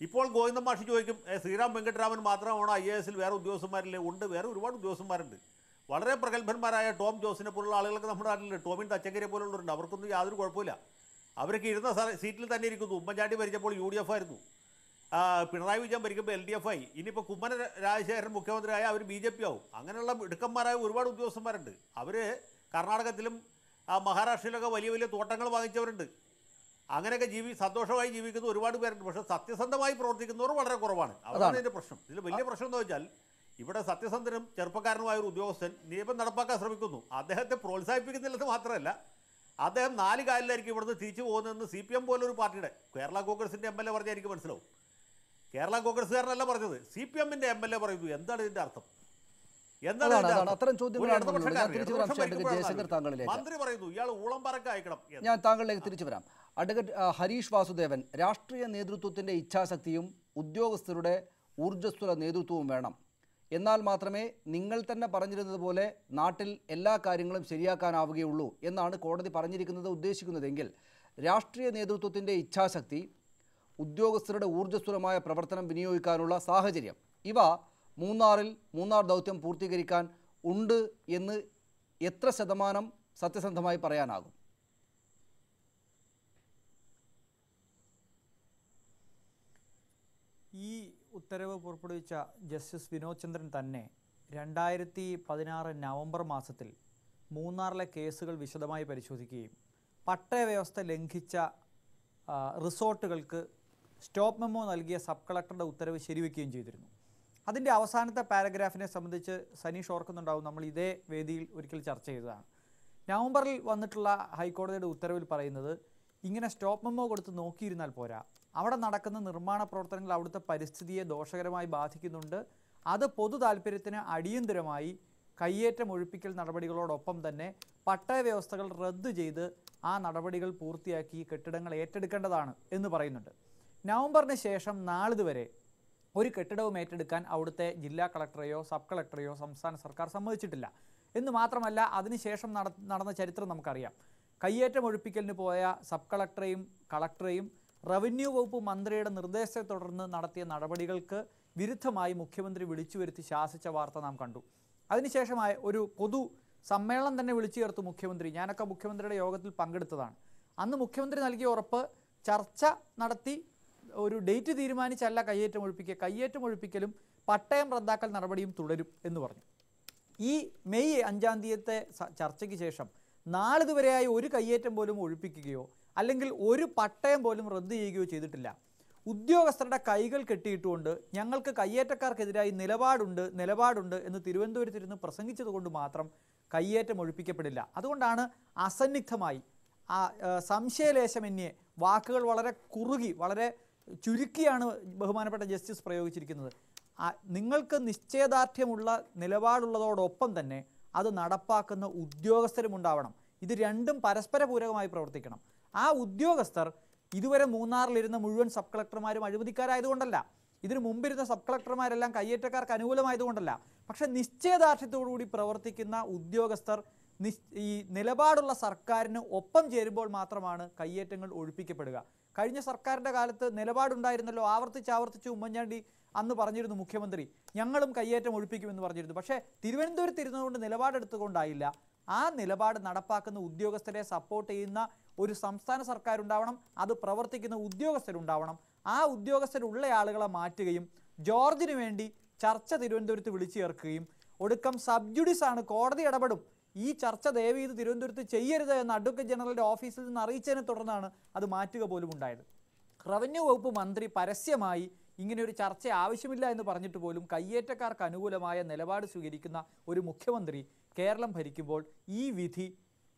ഇപ്പോൾ ഗോവിന്ദൻ മാഷി ചോദിക്കും ശ്രീറാം വെങ്കട്ടരാമൻ മാത്രമാണോ IAS-ൽ വേറെ ഉദ്യോഗസ്ഥന്മാരില്ലേ? ഉണ്ട്, വേറെ ഒരുപാട് ഉദ്യോഗസ്ഥന്മാരുണ്ട്. വളരെ പ്രഗത്ഭന്മാരായ ടോം ജോസിനെ പോലുള്ള ആളുകളൊക്കെ നമ്മുടെ നാട്ടിലുണ്ട്, ടോമിൻ തച്ചങ്കരിയെ പോലുള്ളവരുണ്ട്. അവർക്കൊന്നും യാതൊരു കുഴപ്പമില്ല, അവരൊക്കെ ഇരുന്ന സീറ്റിൽ തന്നെ ഇരിക്കുന്നു. ഉമ്മൻചാണ്ടി ഭരിച്ചപ്പോൾ UDF ആയിരുന്നു, പിണറായി വിജയൻ ഭരിക്കുമ്പോൾ LDF ആയി, ഇനിയിപ്പോൾ കുമ്മന രാജശേഖരൻ മുഖ്യമന്ത്രിയായ അവർ BJP ആവും. അങ്ങനെയുള്ള മിടുക്കന്മാരായ ഒരുപാട് ഉദ്യോഗസ്ഥന്മാരുണ്ട്. അവർ കർണാടകത്തിലും മഹാരാഷ്ട്രയിലൊക്കെ വലിയ വലിയ തോട്ടങ്ങൾ വാങ്ങിച്ചവരുണ്ട്. അങ്ങനെയൊക്കെ സന്തോഷമായി ജീവിക്കുന്ന ഒരുപാട് പേരുണ്ട്. പക്ഷേ സത്യസന്ധമായി പ്രവർത്തിക്കുന്നവർ വളരെ കുറവാണ്. അതാണ് ഇതിൻ്റെ പ്രശ്നം. ഇതിൽ വലിയ പ്രശ്നം എന്ന് വെച്ചാൽ ഇവിടെ സത്യസന്ധനും ചെറുപ്പക്കാരനുമായ ഒരു ഉദ്യോഗസ്ഥൻ നിയമം നടപ്പാക്കാൻ ശ്രമിക്കുന്നു. അദ്ദേഹത്തെ പ്രോത്സാഹിപ്പിക്കുന്നില്ലെന്ന് മാത്രമല്ല, അദ്ദേഹം 4 കാലിലായിരിക്കും ഇവിടുന്ന് തിരിച്ചു പോകുന്നതെന്ന് CPM പോലൊരു പാർട്ടിയുടെ കേരള കോൺഗ്രസിൻ്റെ MLA പറഞ്ഞാൽ എനിക്ക് മനസ്സിലാവും. കേരള കോൺഗ്രസ്സുകാരനല്ല പറഞ്ഞത്, CPM-ന്റെ MLA പറയുന്നു. എന്താണ് ഇതിൻ്റെ അർത്ഥം? മന്ത്രി പറയുന്നു ഇയാൾ ഊളംപാറയ്ക്ക് അയക്കണം. ഞാൻ താങ്കളിലേക്ക് തിരിച്ചു വരാം. അഡ്വക്കേറ്റ് ഹരീഷ് വാസുദേവൻ, രാഷ്ട്രീയ നേതൃത്വത്തിൻ്റെ ഇച്ഛാശക്തിയും ഉദ്യോഗസ്ഥരുടെ ഊർജ്ജസ്വല നേതൃത്വവും വേണം, എന്നാൽ മാത്രമേ നിങ്ങൾ തന്നെ പറഞ്ഞിരുന്നത് പോലെ നാട്ടിൽ എല്ലാ കാര്യങ്ങളും ശരിയാക്കാനാവുകയുള്ളൂ എന്നാണ് കോടതി പറഞ്ഞിരിക്കുന്നത്, ഉദ്ദേശിക്കുന്നതെങ്കിൽ രാഷ്ട്രീയ നേതൃത്വത്തിൻ്റെ ഇച്ഛാശക്തി, ഉദ്യോഗസ്ഥരുടെ ഊർജ്ജസ്വലമായ പ്രവർത്തനം വിനിയോഗിക്കാനുള്ള സാഹചര്യം, ഇവ മൂന്നാർ ദൗത്യം പൂർത്തീകരിക്കാൻ ഉണ്ട് എന്ന് എത്ര ശതമാനം സത്യസന്ധമായി പറയാനാകും? ഈ ഉത്തരവ് പുറപ്പെടുവിച്ച ജസ്റ്റിസ് വിനോദ് ചന്ദ്രൻ തന്നെ 2016 നവംബർ മാസത്തിൽ മൂന്നാറിലെ കേസുകൾ വിശദമായി പരിശോധിക്കുകയും പട്ടയ വ്യവസ്ഥ ലംഘിച്ച റിസോർട്ടുകൾക്ക് സ്റ്റോപ്പ് മെമ്മോ നൽകിയ സബ് കളക്ടറുടെ ഉത്തരവ് ശരിവെക്കുകയും ചെയ്തിരുന്നു. അതിൻ്റെ അവസാനത്തെ പാരഗ്രാഫിനെ സംബന്ധിച്ച് സനീഷ് ഓർക്കുന്നുണ്ടാവും, നമ്മൾ ഇതേ വേദിയിൽ ഒരിക്കൽ ചർച്ച ചെയ്തതാണ്. നവംബറിൽ വന്നിട്ടുള്ള ഹൈക്കോടതിയുടെ ഉത്തരവിൽ പറയുന്നത് ഇങ്ങനെ സ്റ്റോപ്പ് മെമ്മോ കൊടുത്ത് നോക്കിയിരുന്നാൽ പോരാ, അവിടെ നടക്കുന്ന നിർമ്മാണ പ്രവർത്തനങ്ങൾ അവിടുത്തെ പരിസ്ഥിതിയെ ദോഷകരമായി ബാധിക്കുന്നുണ്ട്, അത് പൊതു താല്പര്യത്തിന് അടിയന്തരമായി കയ്യേറ്റം ഒഴിപ്പിക്കൽ നടപടികളോടൊപ്പം തന്നെ പട്ടയ വ്യവസ്ഥകൾ റദ്ദു ചെയ്ത് ആ നടപടികൾ പൂർത്തിയാക്കി കെട്ടിടങ്ങൾ ഏറ്റെടുക്കേണ്ടതാണ് എന്ന് പറയുന്നുണ്ട്. നവംബറിന് ശേഷം നാളിതുവരെ ഒരു കെട്ടിടവും ഏറ്റെടുക്കാൻ അവിടുത്തെ ജില്ലാ കളക്ടറെയോ സബ് കളക്ടറെയോ സംസ്ഥാന സർക്കാർ സമ്മതിച്ചിട്ടില്ല. എന്ന് മാത്രമല്ല, അതിനുശേഷം നടന്ന ചരിത്രം നമുക്കറിയാം. കയ്യേറ്റം ഒഴിപ്പിക്കലിന് പോയ സബ് കളക്ടറെയും കളക്ടറെയും റവന്യൂ വകുപ്പ് മന്ത്രിയുടെ നിർദ്ദേശത്തെ തുടർന്ന് നടത്തിയ നടപടികൾക്ക് വിരുദ്ധമായി മുഖ്യമന്ത്രി വിളിച്ചു വരുത്തി ശാസിച്ച വാർത്ത നാം കണ്ടു. അതിനുശേഷമായ ഒരു പൊതു സമ്മേളനം തന്നെ വിളിച്ചു ചേർത്തു മുഖ്യമന്ത്രി. ഞാനൊക്കെ മുഖ്യമന്ത്രിയുടെ യോഗത്തിൽ പങ്കെടുത്തതാണ്. അന്ന് മുഖ്യമന്ത്രി നൽകിയ ഉറപ്പ്, ചർച്ച നടത്തി ഒരു ഡേറ്റ് തീരുമാനിച്ചല്ല കയ്യേറ്റം ഒഴിപ്പിക്കലും പട്ടയം റദ്ദാക്കൽ നടപടിയും തുടരും എന്ന് പറഞ്ഞു. ഈ മെയ് 5-ാം തീയതിത്തെ ചർച്ചയ്ക്ക് ശേഷം നാളിതുവരെയായി ഒരു കയ്യേറ്റം പോലും ഒഴിപ്പിക്കുകയോ അല്ലെങ്കിൽ ഒരു പട്ടയം പോലും റദ്ദ് ചെയ്യുകയോ ചെയ്തിട്ടില്ല. ഉദ്യോഗസ്ഥരുടെ കൈകൾ കെട്ടിയിട്ടുകൊണ്ട് ഞങ്ങൾക്ക് കയ്യേറ്റക്കാർക്കെതിരായി നിലപാടുണ്ട് എന്ന് തിരുവനന്തപുരത്തിരുന്ന് പ്രസംഗിച്ചതുകൊണ്ട് മാത്രം കയ്യേറ്റം ഒഴിപ്പിക്കപ്പെടില്ല. അതുകൊണ്ടാണ് അസന്നിഗ്ധമായി സംശയലേശമന്യേ വാക്കുകൾ വളരെ കുറുകി വളരെ ചുരുക്കിയാണ് ബഹുമാനപ്പെട്ട ജസ്റ്റിസ് പ്രയോഗിച്ചിരിക്കുന്നത്. നിങ്ങൾക്ക് നിശ്ചയദാർഢ്യമുള്ള നിലപാടുള്ളതോടൊപ്പം തന്നെ അത് നടപ്പാക്കുന്ന ഉദ്യോഗസ്ഥരും ഉണ്ടാവണം. ഇത് രണ്ടും പരസ്പര പൂരകമായി പ്രവർത്തിക്കണം. ആ ഉദ്യോഗസ്ഥർ ഇതുവരെ മൂന്നാറിലിരുന്ന മുഴുവൻ സബ് കളക്ടർമാരും അഴിമതിക്കാരായതുകൊണ്ടല്ല, ഇതിനു മുമ്പിരുന്ന സബ് കളക്ടർമാരെല്ലാം കയ്യേറ്റക്കാർക്ക് അനുകൂലമായതുകൊണ്ടല്ല. പക്ഷേ നിശ്ചയദാർഢ്യത്തോടുകൂടി പ്രവർത്തിക്കുന്ന ഉദ്യോഗസ്ഥർ ഈ നിലപാടുള്ള സർക്കാരിന് ഒപ്പം ചേരുമ്പോൾ മാത്രമാണ് കയ്യേറ്റങ്ങൾ ഒഴിപ്പിക്കപ്പെടുക. കഴിഞ്ഞ സർക്കാരിൻ്റെ കാലത്ത് നിലപാടുണ്ടായിരുന്നല്ലോ, ആവർത്തിച്ച് ഉമ്മൻചാണ്ടി അന്ന് പറഞ്ഞിരുന്നു, മുഖ്യമന്ത്രി ഞങ്ങളും കയ്യേറ്റം ഒഴിപ്പിക്കുമെന്ന് പറഞ്ഞിരുന്നു. പക്ഷേ തിരുവനന്തപുരത്ത് ഇരുന്നുകൊണ്ട് നിലപാടെടുത്തുകൊണ്ടായില്ല. ആ നിലപാട് നടപ്പാക്കുന്ന ഉദ്യോഗസ്ഥരെ സപ്പോർട്ട് ചെയ്യുന്ന ഒരു സംസ്ഥാന സർക്കാർ ഉണ്ടാവണം, അത് പ്രവർത്തിക്കുന്ന ഉദ്യോഗസ്ഥരുണ്ടാവണം. ആ ഉദ്യോഗസ്ഥരുള്ള ആളുകളെ മാറ്റുകയും ജോർജിന് വേണ്ടി ചർച്ച തിരുവനന്തപുരത്ത് വിളിച്ചു ചേർക്കുകയും ഒടുക്കം സബ്ജുഡിസ് ആണ്, കോടതി ഇടപെടും, ഈ ചർച്ച ദയവ് ചെയ്ത് തിരുവനന്തപുരത്ത് ചെയ്യരുത് എന്ന് അഡ്വക്കേറ്റ് ജനറലിൻ്റെ ഓഫീസിൽ നിന്ന് അറിയിച്ചതിനെ തുടർന്നാണ് അത് മാറ്റുക പോലും ഉണ്ടായത്. റവന്യൂ വകുപ്പ് മന്ത്രി പരസ്യമായി ഇങ്ങനെയൊരു ചർച്ച ആവശ്യമില്ല എന്ന് പറഞ്ഞിട്ട് പോലും കയ്യേറ്റക്കാർക്ക് അനുകൂലമായ നിലപാട് സ്വീകരിക്കുന്ന ഒരു മുഖ്യമന്ത്രി കേരളം ഭരിക്കുമ്പോൾ ഈ വിധി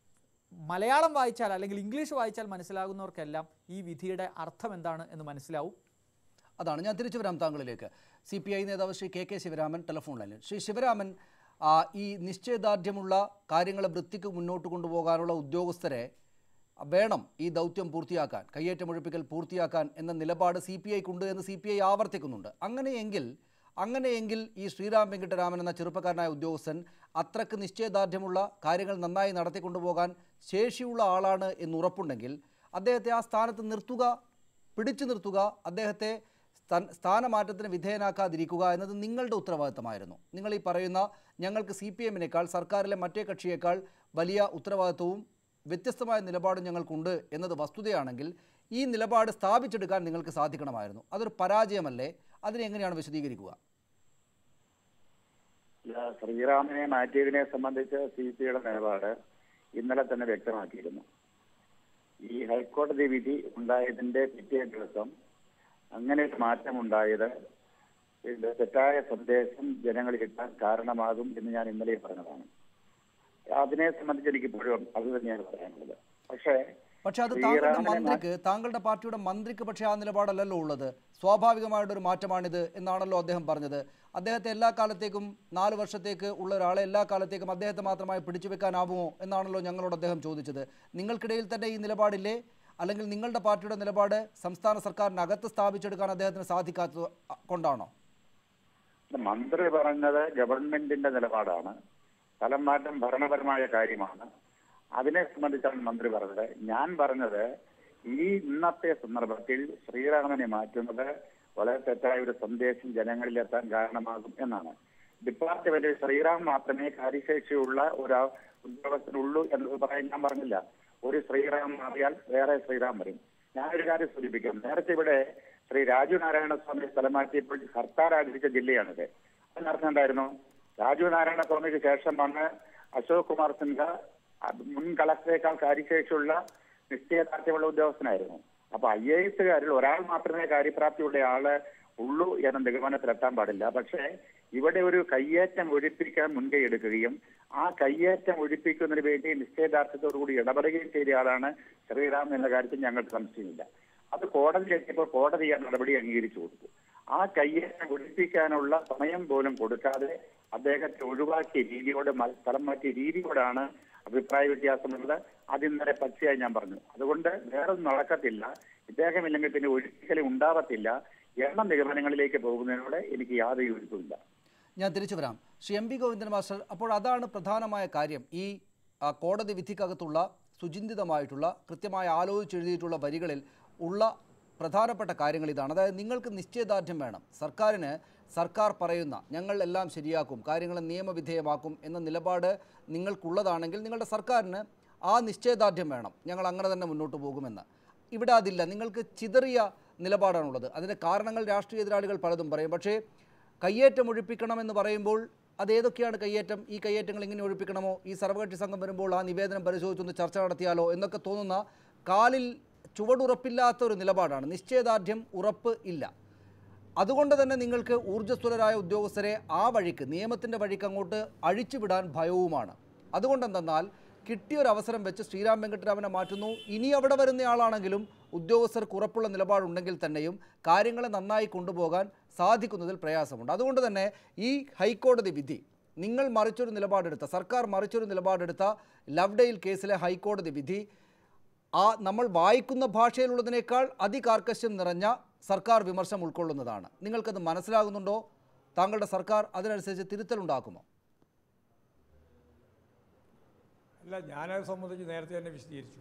മലയാളം വായിച്ചാൽ അല്ലെങ്കിൽ ഇംഗ്ലീഷ് വായിച്ചാൽ മനസ്സിലാകുന്നവർക്കെല്ലാം ഈ വിധിയുടെ അർത്ഥം എന്താണ് എന്ന് മനസ്സിലാവും. അതാണ് ഞാൻ തിരിച്ചു വരാം താങ്കളിലേക്ക്. CPI നേതാവ് ശ്രീ KK ശിവരാമൻ ടെലിഫോൺ ലൈനിൽ. ശ്രീ ശിവരാമൻ, ഈ നിശ്ചയദാർഢ്യമുള്ള കാര്യങ്ങളെ വൃത്തിക്ക് മുന്നോട്ട് കൊണ്ടുപോകാനുള്ള ഉദ്യോഗസ്ഥരെ വേണം ഈ ദൗത്യം പൂർത്തിയാക്കാൻ, കയ്യേറ്റമൊഴിപ്പിക്കൽ പൂർത്തിയാക്കാൻ എന്ന നിലപാട് CPIക്കുണ്ട് എന്ന് CPI ആവർത്തിക്കുന്നുണ്ട്. അങ്ങനെയെങ്കിൽ ഈ ശ്രീറാം വെങ്കിട്ടരാമൻ എന്ന ചെറുപ്പക്കാരനായ ഉദ്യോഗസ്ഥൻ അത്രക്ക് നിശ്ചയദാർഢ്യമുള്ള കാര്യങ്ങൾ നന്നായി നടത്തിക്കൊണ്ടുപോകാൻ ശേഷിയുള്ള ആളാണ് എന്നുറപ്പുണ്ടെങ്കിൽ അദ്ദേഹത്തെ ആ സ്ഥാനത്ത് പിടിച്ചു നിർത്തുക, അദ്ദേഹത്തെ സ്ഥാനമാറ്റത്തിന് വിധേയനാക്കാതിരിക്കുക എന്നത് നിങ്ങളുടെ ഉത്തരവാദിത്തമായിരുന്നു. നിങ്ങൾ ഈ പറയുന്ന ഞങ്ങൾക്ക് CPMനേക്കാൾ സർക്കാരിലെ മറ്റേ കക്ഷിയേക്കാൾ വലിയ ഉത്തരവാദിത്തവും വ്യത്യസ്തമായ നിലപാടും ഞങ്ങൾക്കുണ്ട് എന്നത് വസ്തുതയാണെങ്കിൽ ഈ നിലപാട് സ്ഥാപിച്ചെടുക്കാൻ നിങ്ങൾക്ക് സാധിക്കണമായിരുന്നു. അതൊരു പരാജയമല്ലേ? അതിനെങ്ങനെയാണ് വിശദീകരിക്കുക? ശ്രീറാമിനെ മാറ്റിയതിനെ സംബന്ധിച്ച് CPIയുടെ നിലപാട് ഇന്നലെ തന്നെ വ്യക്തമാക്കിയിരുന്നു. ഈ ഹൈക്കോടതി വിധി ഉണ്ടായതിന്റെ പിറ്റേ ദിവസം അങ്ങനെ ഒരു മാറ്റമുണ്ടായത് തെറ്റായ സന്ദേശം ജനങ്ങളിൽ കിട്ടാൻ കാരണമാകും എന്ന് ഞാൻ ഇന്നലെ പറഞ്ഞതാണ്. അതിനെ സംബന്ധിച്ച് എനിക്ക് ഇപ്പോഴും അത് തന്നെയാണ് പറയാനുള്ളത്. പക്ഷേ അത് താങ്കളുടെ പാർട്ടിയുടെ മന്ത്രിക്ക് പക്ഷേ ആ നിലപാടല്ലല്ലോ ഉള്ളത്. സ്വാഭാവികമായിട്ടൊരു മാറ്റമാണിത് എന്നാണല്ലോ അദ്ദേഹം പറഞ്ഞത്. അദ്ദേഹത്തെ എല്ലാ കാലത്തേക്കും 4 വർഷത്തേക്ക് ഉള്ള ഒരാളെ എല്ലാ കാലത്തേക്കും അദ്ദേഹത്തെ മാത്രമായി പിടിച്ചു വെക്കാനാവുമോ എന്നാണല്ലോ ഞങ്ങളോട് അദ്ദേഹം ചോദിച്ചത്. നിങ്ങൾക്കിടയിൽ തന്നെ ഈ നിലപാടില്ലേ? അല്ലെങ്കിൽ നിങ്ങളുടെ പാർട്ടിയുടെ നിലപാട് സംസ്ഥാന സർക്കാരിനകത്ത് സ്ഥാപിച്ചെടുക്കാൻ അദ്ദേഹത്തിന് സാധിക്കാത്തത് കൊണ്ടാണോ? മന്ത്രി പറഞ്ഞത് ഗവൺമെന്റിന്റെ നിലപാടാണ്, സ്ഥലം മാറ്റം ഭരണപരമായ കാര്യമാണ്. അതിനെ സംബന്ധിച്ചാണ് മന്ത്രി പറഞ്ഞത്. ഞാൻ പറഞ്ഞത് ഈ ഇന്നത്തെ സന്ദർഭത്തിൽ ശ്രീറാമനെ മാറ്റുന്നത് വളരെ തെറ്റായ ഒരു സന്ദേശം ജനങ്ങളിലെത്താൻ കാരണമാകും എന്നാണ്. ഡിപ്പാർട്ട്മെന്റിൽ ശ്രീറാം മാത്രമേ കാര്യശേഷിയുള്ള ഒരു ഉദ്യോഗസ്ഥനുള്ളൂ എന്ന് പറയാൻ ഞാൻ പറഞ്ഞില്ല. ഒരു ശ്രീറാം മാറിയാൽ വേറെ ശ്രീറാം വരും. ഞാനൊരു കാര്യം സൂചിപ്പിക്കാം. നേരത്തെ ഇവിടെ ശ്രീ രാജു നാരായണസ്വാമി സ്ഥലം മാറ്റിയപ്പോൾ ഹർത്താൽ ആചരിച്ച ജില്ലയാണിത്. അതിനർത്ഥം എന്തായിരുന്നു? രാജു നാരായണസ്വാമിക്ക് ശേഷം വന്ന് അശോക് കുമാർ സിൻഹ മുൻ കളക്ടറേക്കാൾ കാര്യശേഷിയുള്ള നിശ്ചയദാർഢ്യമുള്ള ഉദ്യോഗസ്ഥനായിരുന്നു. അപ്പൊ IASകാരിൽ ഒരാൾ മാത്രമേ കാര്യപ്രാപ്തിയുള്ള ആള് ഉള്ളൂ എന്ന നിഗമനത്തിലെത്താൻ പാടില്ല. പക്ഷേ ഇവിടെ ഒരു കയ്യേറ്റം ഒഴിപ്പിക്കാൻ മുൻകൈ എടുക്കുകയും ആ കയ്യേറ്റം ഒഴിപ്പിക്കുന്നതിന് വേണ്ടി നിശ്ചയദാർഢ്യത്തോടുകൂടി ഇടപെടുകയും ചെയ്ത ആളാണ് ശ്രീറാം എന്ന കാര്യത്തിൽ ഞങ്ങൾക്ക് സംശയമില്ല. അത് കോടതിയിലെത്തിയപ്പോൾ കോടതി ആ നടപടി അംഗീകരിച്ചു കൊടുത്തു. ആ കയ്യേറ്റം ഒഴിപ്പിക്കാനുള്ള സമയം പോലും കൊടുക്കാതെ അദ്ദേഹത്തെ ഒഴിവാക്കിയ രീതിയോട്, സ്ഥലം മാറ്റിയ രീതിയോടാണ് അഭിപ്രായ വ്യത്യാസമുള്ളത്. അതിന്നലെ പച്ചയായി ഞാൻ പറഞ്ഞു. അതുകൊണ്ട് വേറൊന്നും നടക്കത്തില്ല, ഇദ്ദേഹം ഇല്ലെങ്കിൽ പിന്നെ ഒഴിപ്പിക്കലും ഉണ്ടാവത്തില്ല എന്ന നിഗമനങ്ങളിലേക്ക് പോകുന്നതിനോട് എനിക്ക് യാതൊരു യോജിപ്പുമില്ല. ഞാൻ തിരിച്ചു വരാം. ശ്രീ MB ഗോവിന്ദൻ മാസ്റ്റർ, അപ്പോൾ അതാണ് പ്രധാനമായ കാര്യം. ഈ കോടതി വിധിക്കകത്തുള്ള സുചിന്തിതമായിട്ടുള്ള കൃത്യമായി ആലോചിച്ചെഴുതിയിട്ടുള്ള വരികളിൽ ഉള്ള പ്രധാനപ്പെട്ട കാര്യങ്ങൾ ഇതാണ്. അതായത് നിങ്ങൾക്ക് നിശ്ചയദാർഢ്യം വേണം. സർക്കാർ പറയുന്ന ഞങ്ങൾ എല്ലാം ശരിയാക്കും, കാര്യങ്ങളെ നിയമവിധേയമാക്കും എന്ന നിലപാട് നിങ്ങൾക്കുള്ളതാണെങ്കിൽ നിങ്ങളുടെ സർക്കാരിന് ആ നിശ്ചയദാർഢ്യം വേണം, ഞങ്ങൾ അങ്ങനെ തന്നെ മുന്നോട്ട് പോകുമെന്ന്. ഇവിടെ അതില്ല. നിങ്ങൾക്ക് ചിതറിയ നിലപാടാണുള്ളത്. അതിൻ്റെ കാരണങ്ങൾ രാഷ്ട്രീയ എതിരാളികൾ പലതും പറയും. പക്ഷേ കയ്യേറ്റം ഒഴിപ്പിക്കണമെന്ന് പറയുമ്പോൾ അതേതൊക്കെയാണ് കയ്യേറ്റം? ഈ കയ്യേറ്റങ്ങൾ ഇങ്ങനെ ഒഴിപ്പിക്കണമോ? ഈ സർവകക്ഷി സംഘം വരുമ്പോൾ ആ നിവേദനം പരിശോധിച്ചൊന്ന് ചർച്ച നടത്തിയാലോ എന്നൊക്കെ തോന്നുന്ന, കാലിൽ ചുവടുറപ്പില്ലാത്ത ഒരു നിലപാടാണ്, നിശ്ചയദാർഢ്യം, ഉറപ്പ് ഇല്ല. അതുകൊണ്ട് തന്നെ നിങ്ങൾക്ക് ഊർജ്ജസ്വലരായ ഉദ്യോഗസ്ഥരെ ആ വഴിക്ക്, നിയമത്തിൻ്റെ വഴിക്ക് അങ്ങോട്ട് അഴിച്ചുവിടാൻ ഭയവുമാണ്. അതുകൊണ്ടെന്തെന്നാൽ കിട്ടിയൊരവസരം വെച്ച് ശ്രീരാം വെങ്കിട്ടരാമനെ മാറ്റുന്നു. ഇനി അവിടെ വരുന്നയാളാണെങ്കിലും ഉദ്യോഗസ്ഥർക്ക് ഉറപ്പുള്ള നിലപാടുണ്ടെങ്കിൽ തന്നെയും കാര്യങ്ങളെ നന്നായി കൊണ്ടുപോകാൻ സാധിക്കുന്നതിൽ പ്രയാസമുണ്ട്. അതുകൊണ്ട് തന്നെ ഈ ഹൈക്കോടതി വിധി, നിങ്ങൾ മറിച്ചൊരു നിലപാടെടുത്ത, സർക്കാർ മറിച്ചൊരു നിലപാടെടുത്ത ലവ്ഡെയിൽ കേസിലെ ഹൈക്കോടതി വിധി നമ്മൾ വായിക്കുന്ന ഭാഷയിലുള്ളതിനേക്കാൾ അതികാർക്കശ്യം നിറഞ്ഞ സർക്കാർ വിമർശനം ഉൾക്കൊള്ളുന്നതാണ്. നിങ്ങൾക്കത് മനസ്സിലാകുന്നുണ്ടോ? താങ്കളുടെ സർക്കാർ അതിനനുസരിച്ച് തിരുത്തലുണ്ടാക്കുമോ? അല്ല, ഞാനത് സംബന്ധിച്ച് നേരത്തെ തന്നെ വിശദീകരിച്ചു.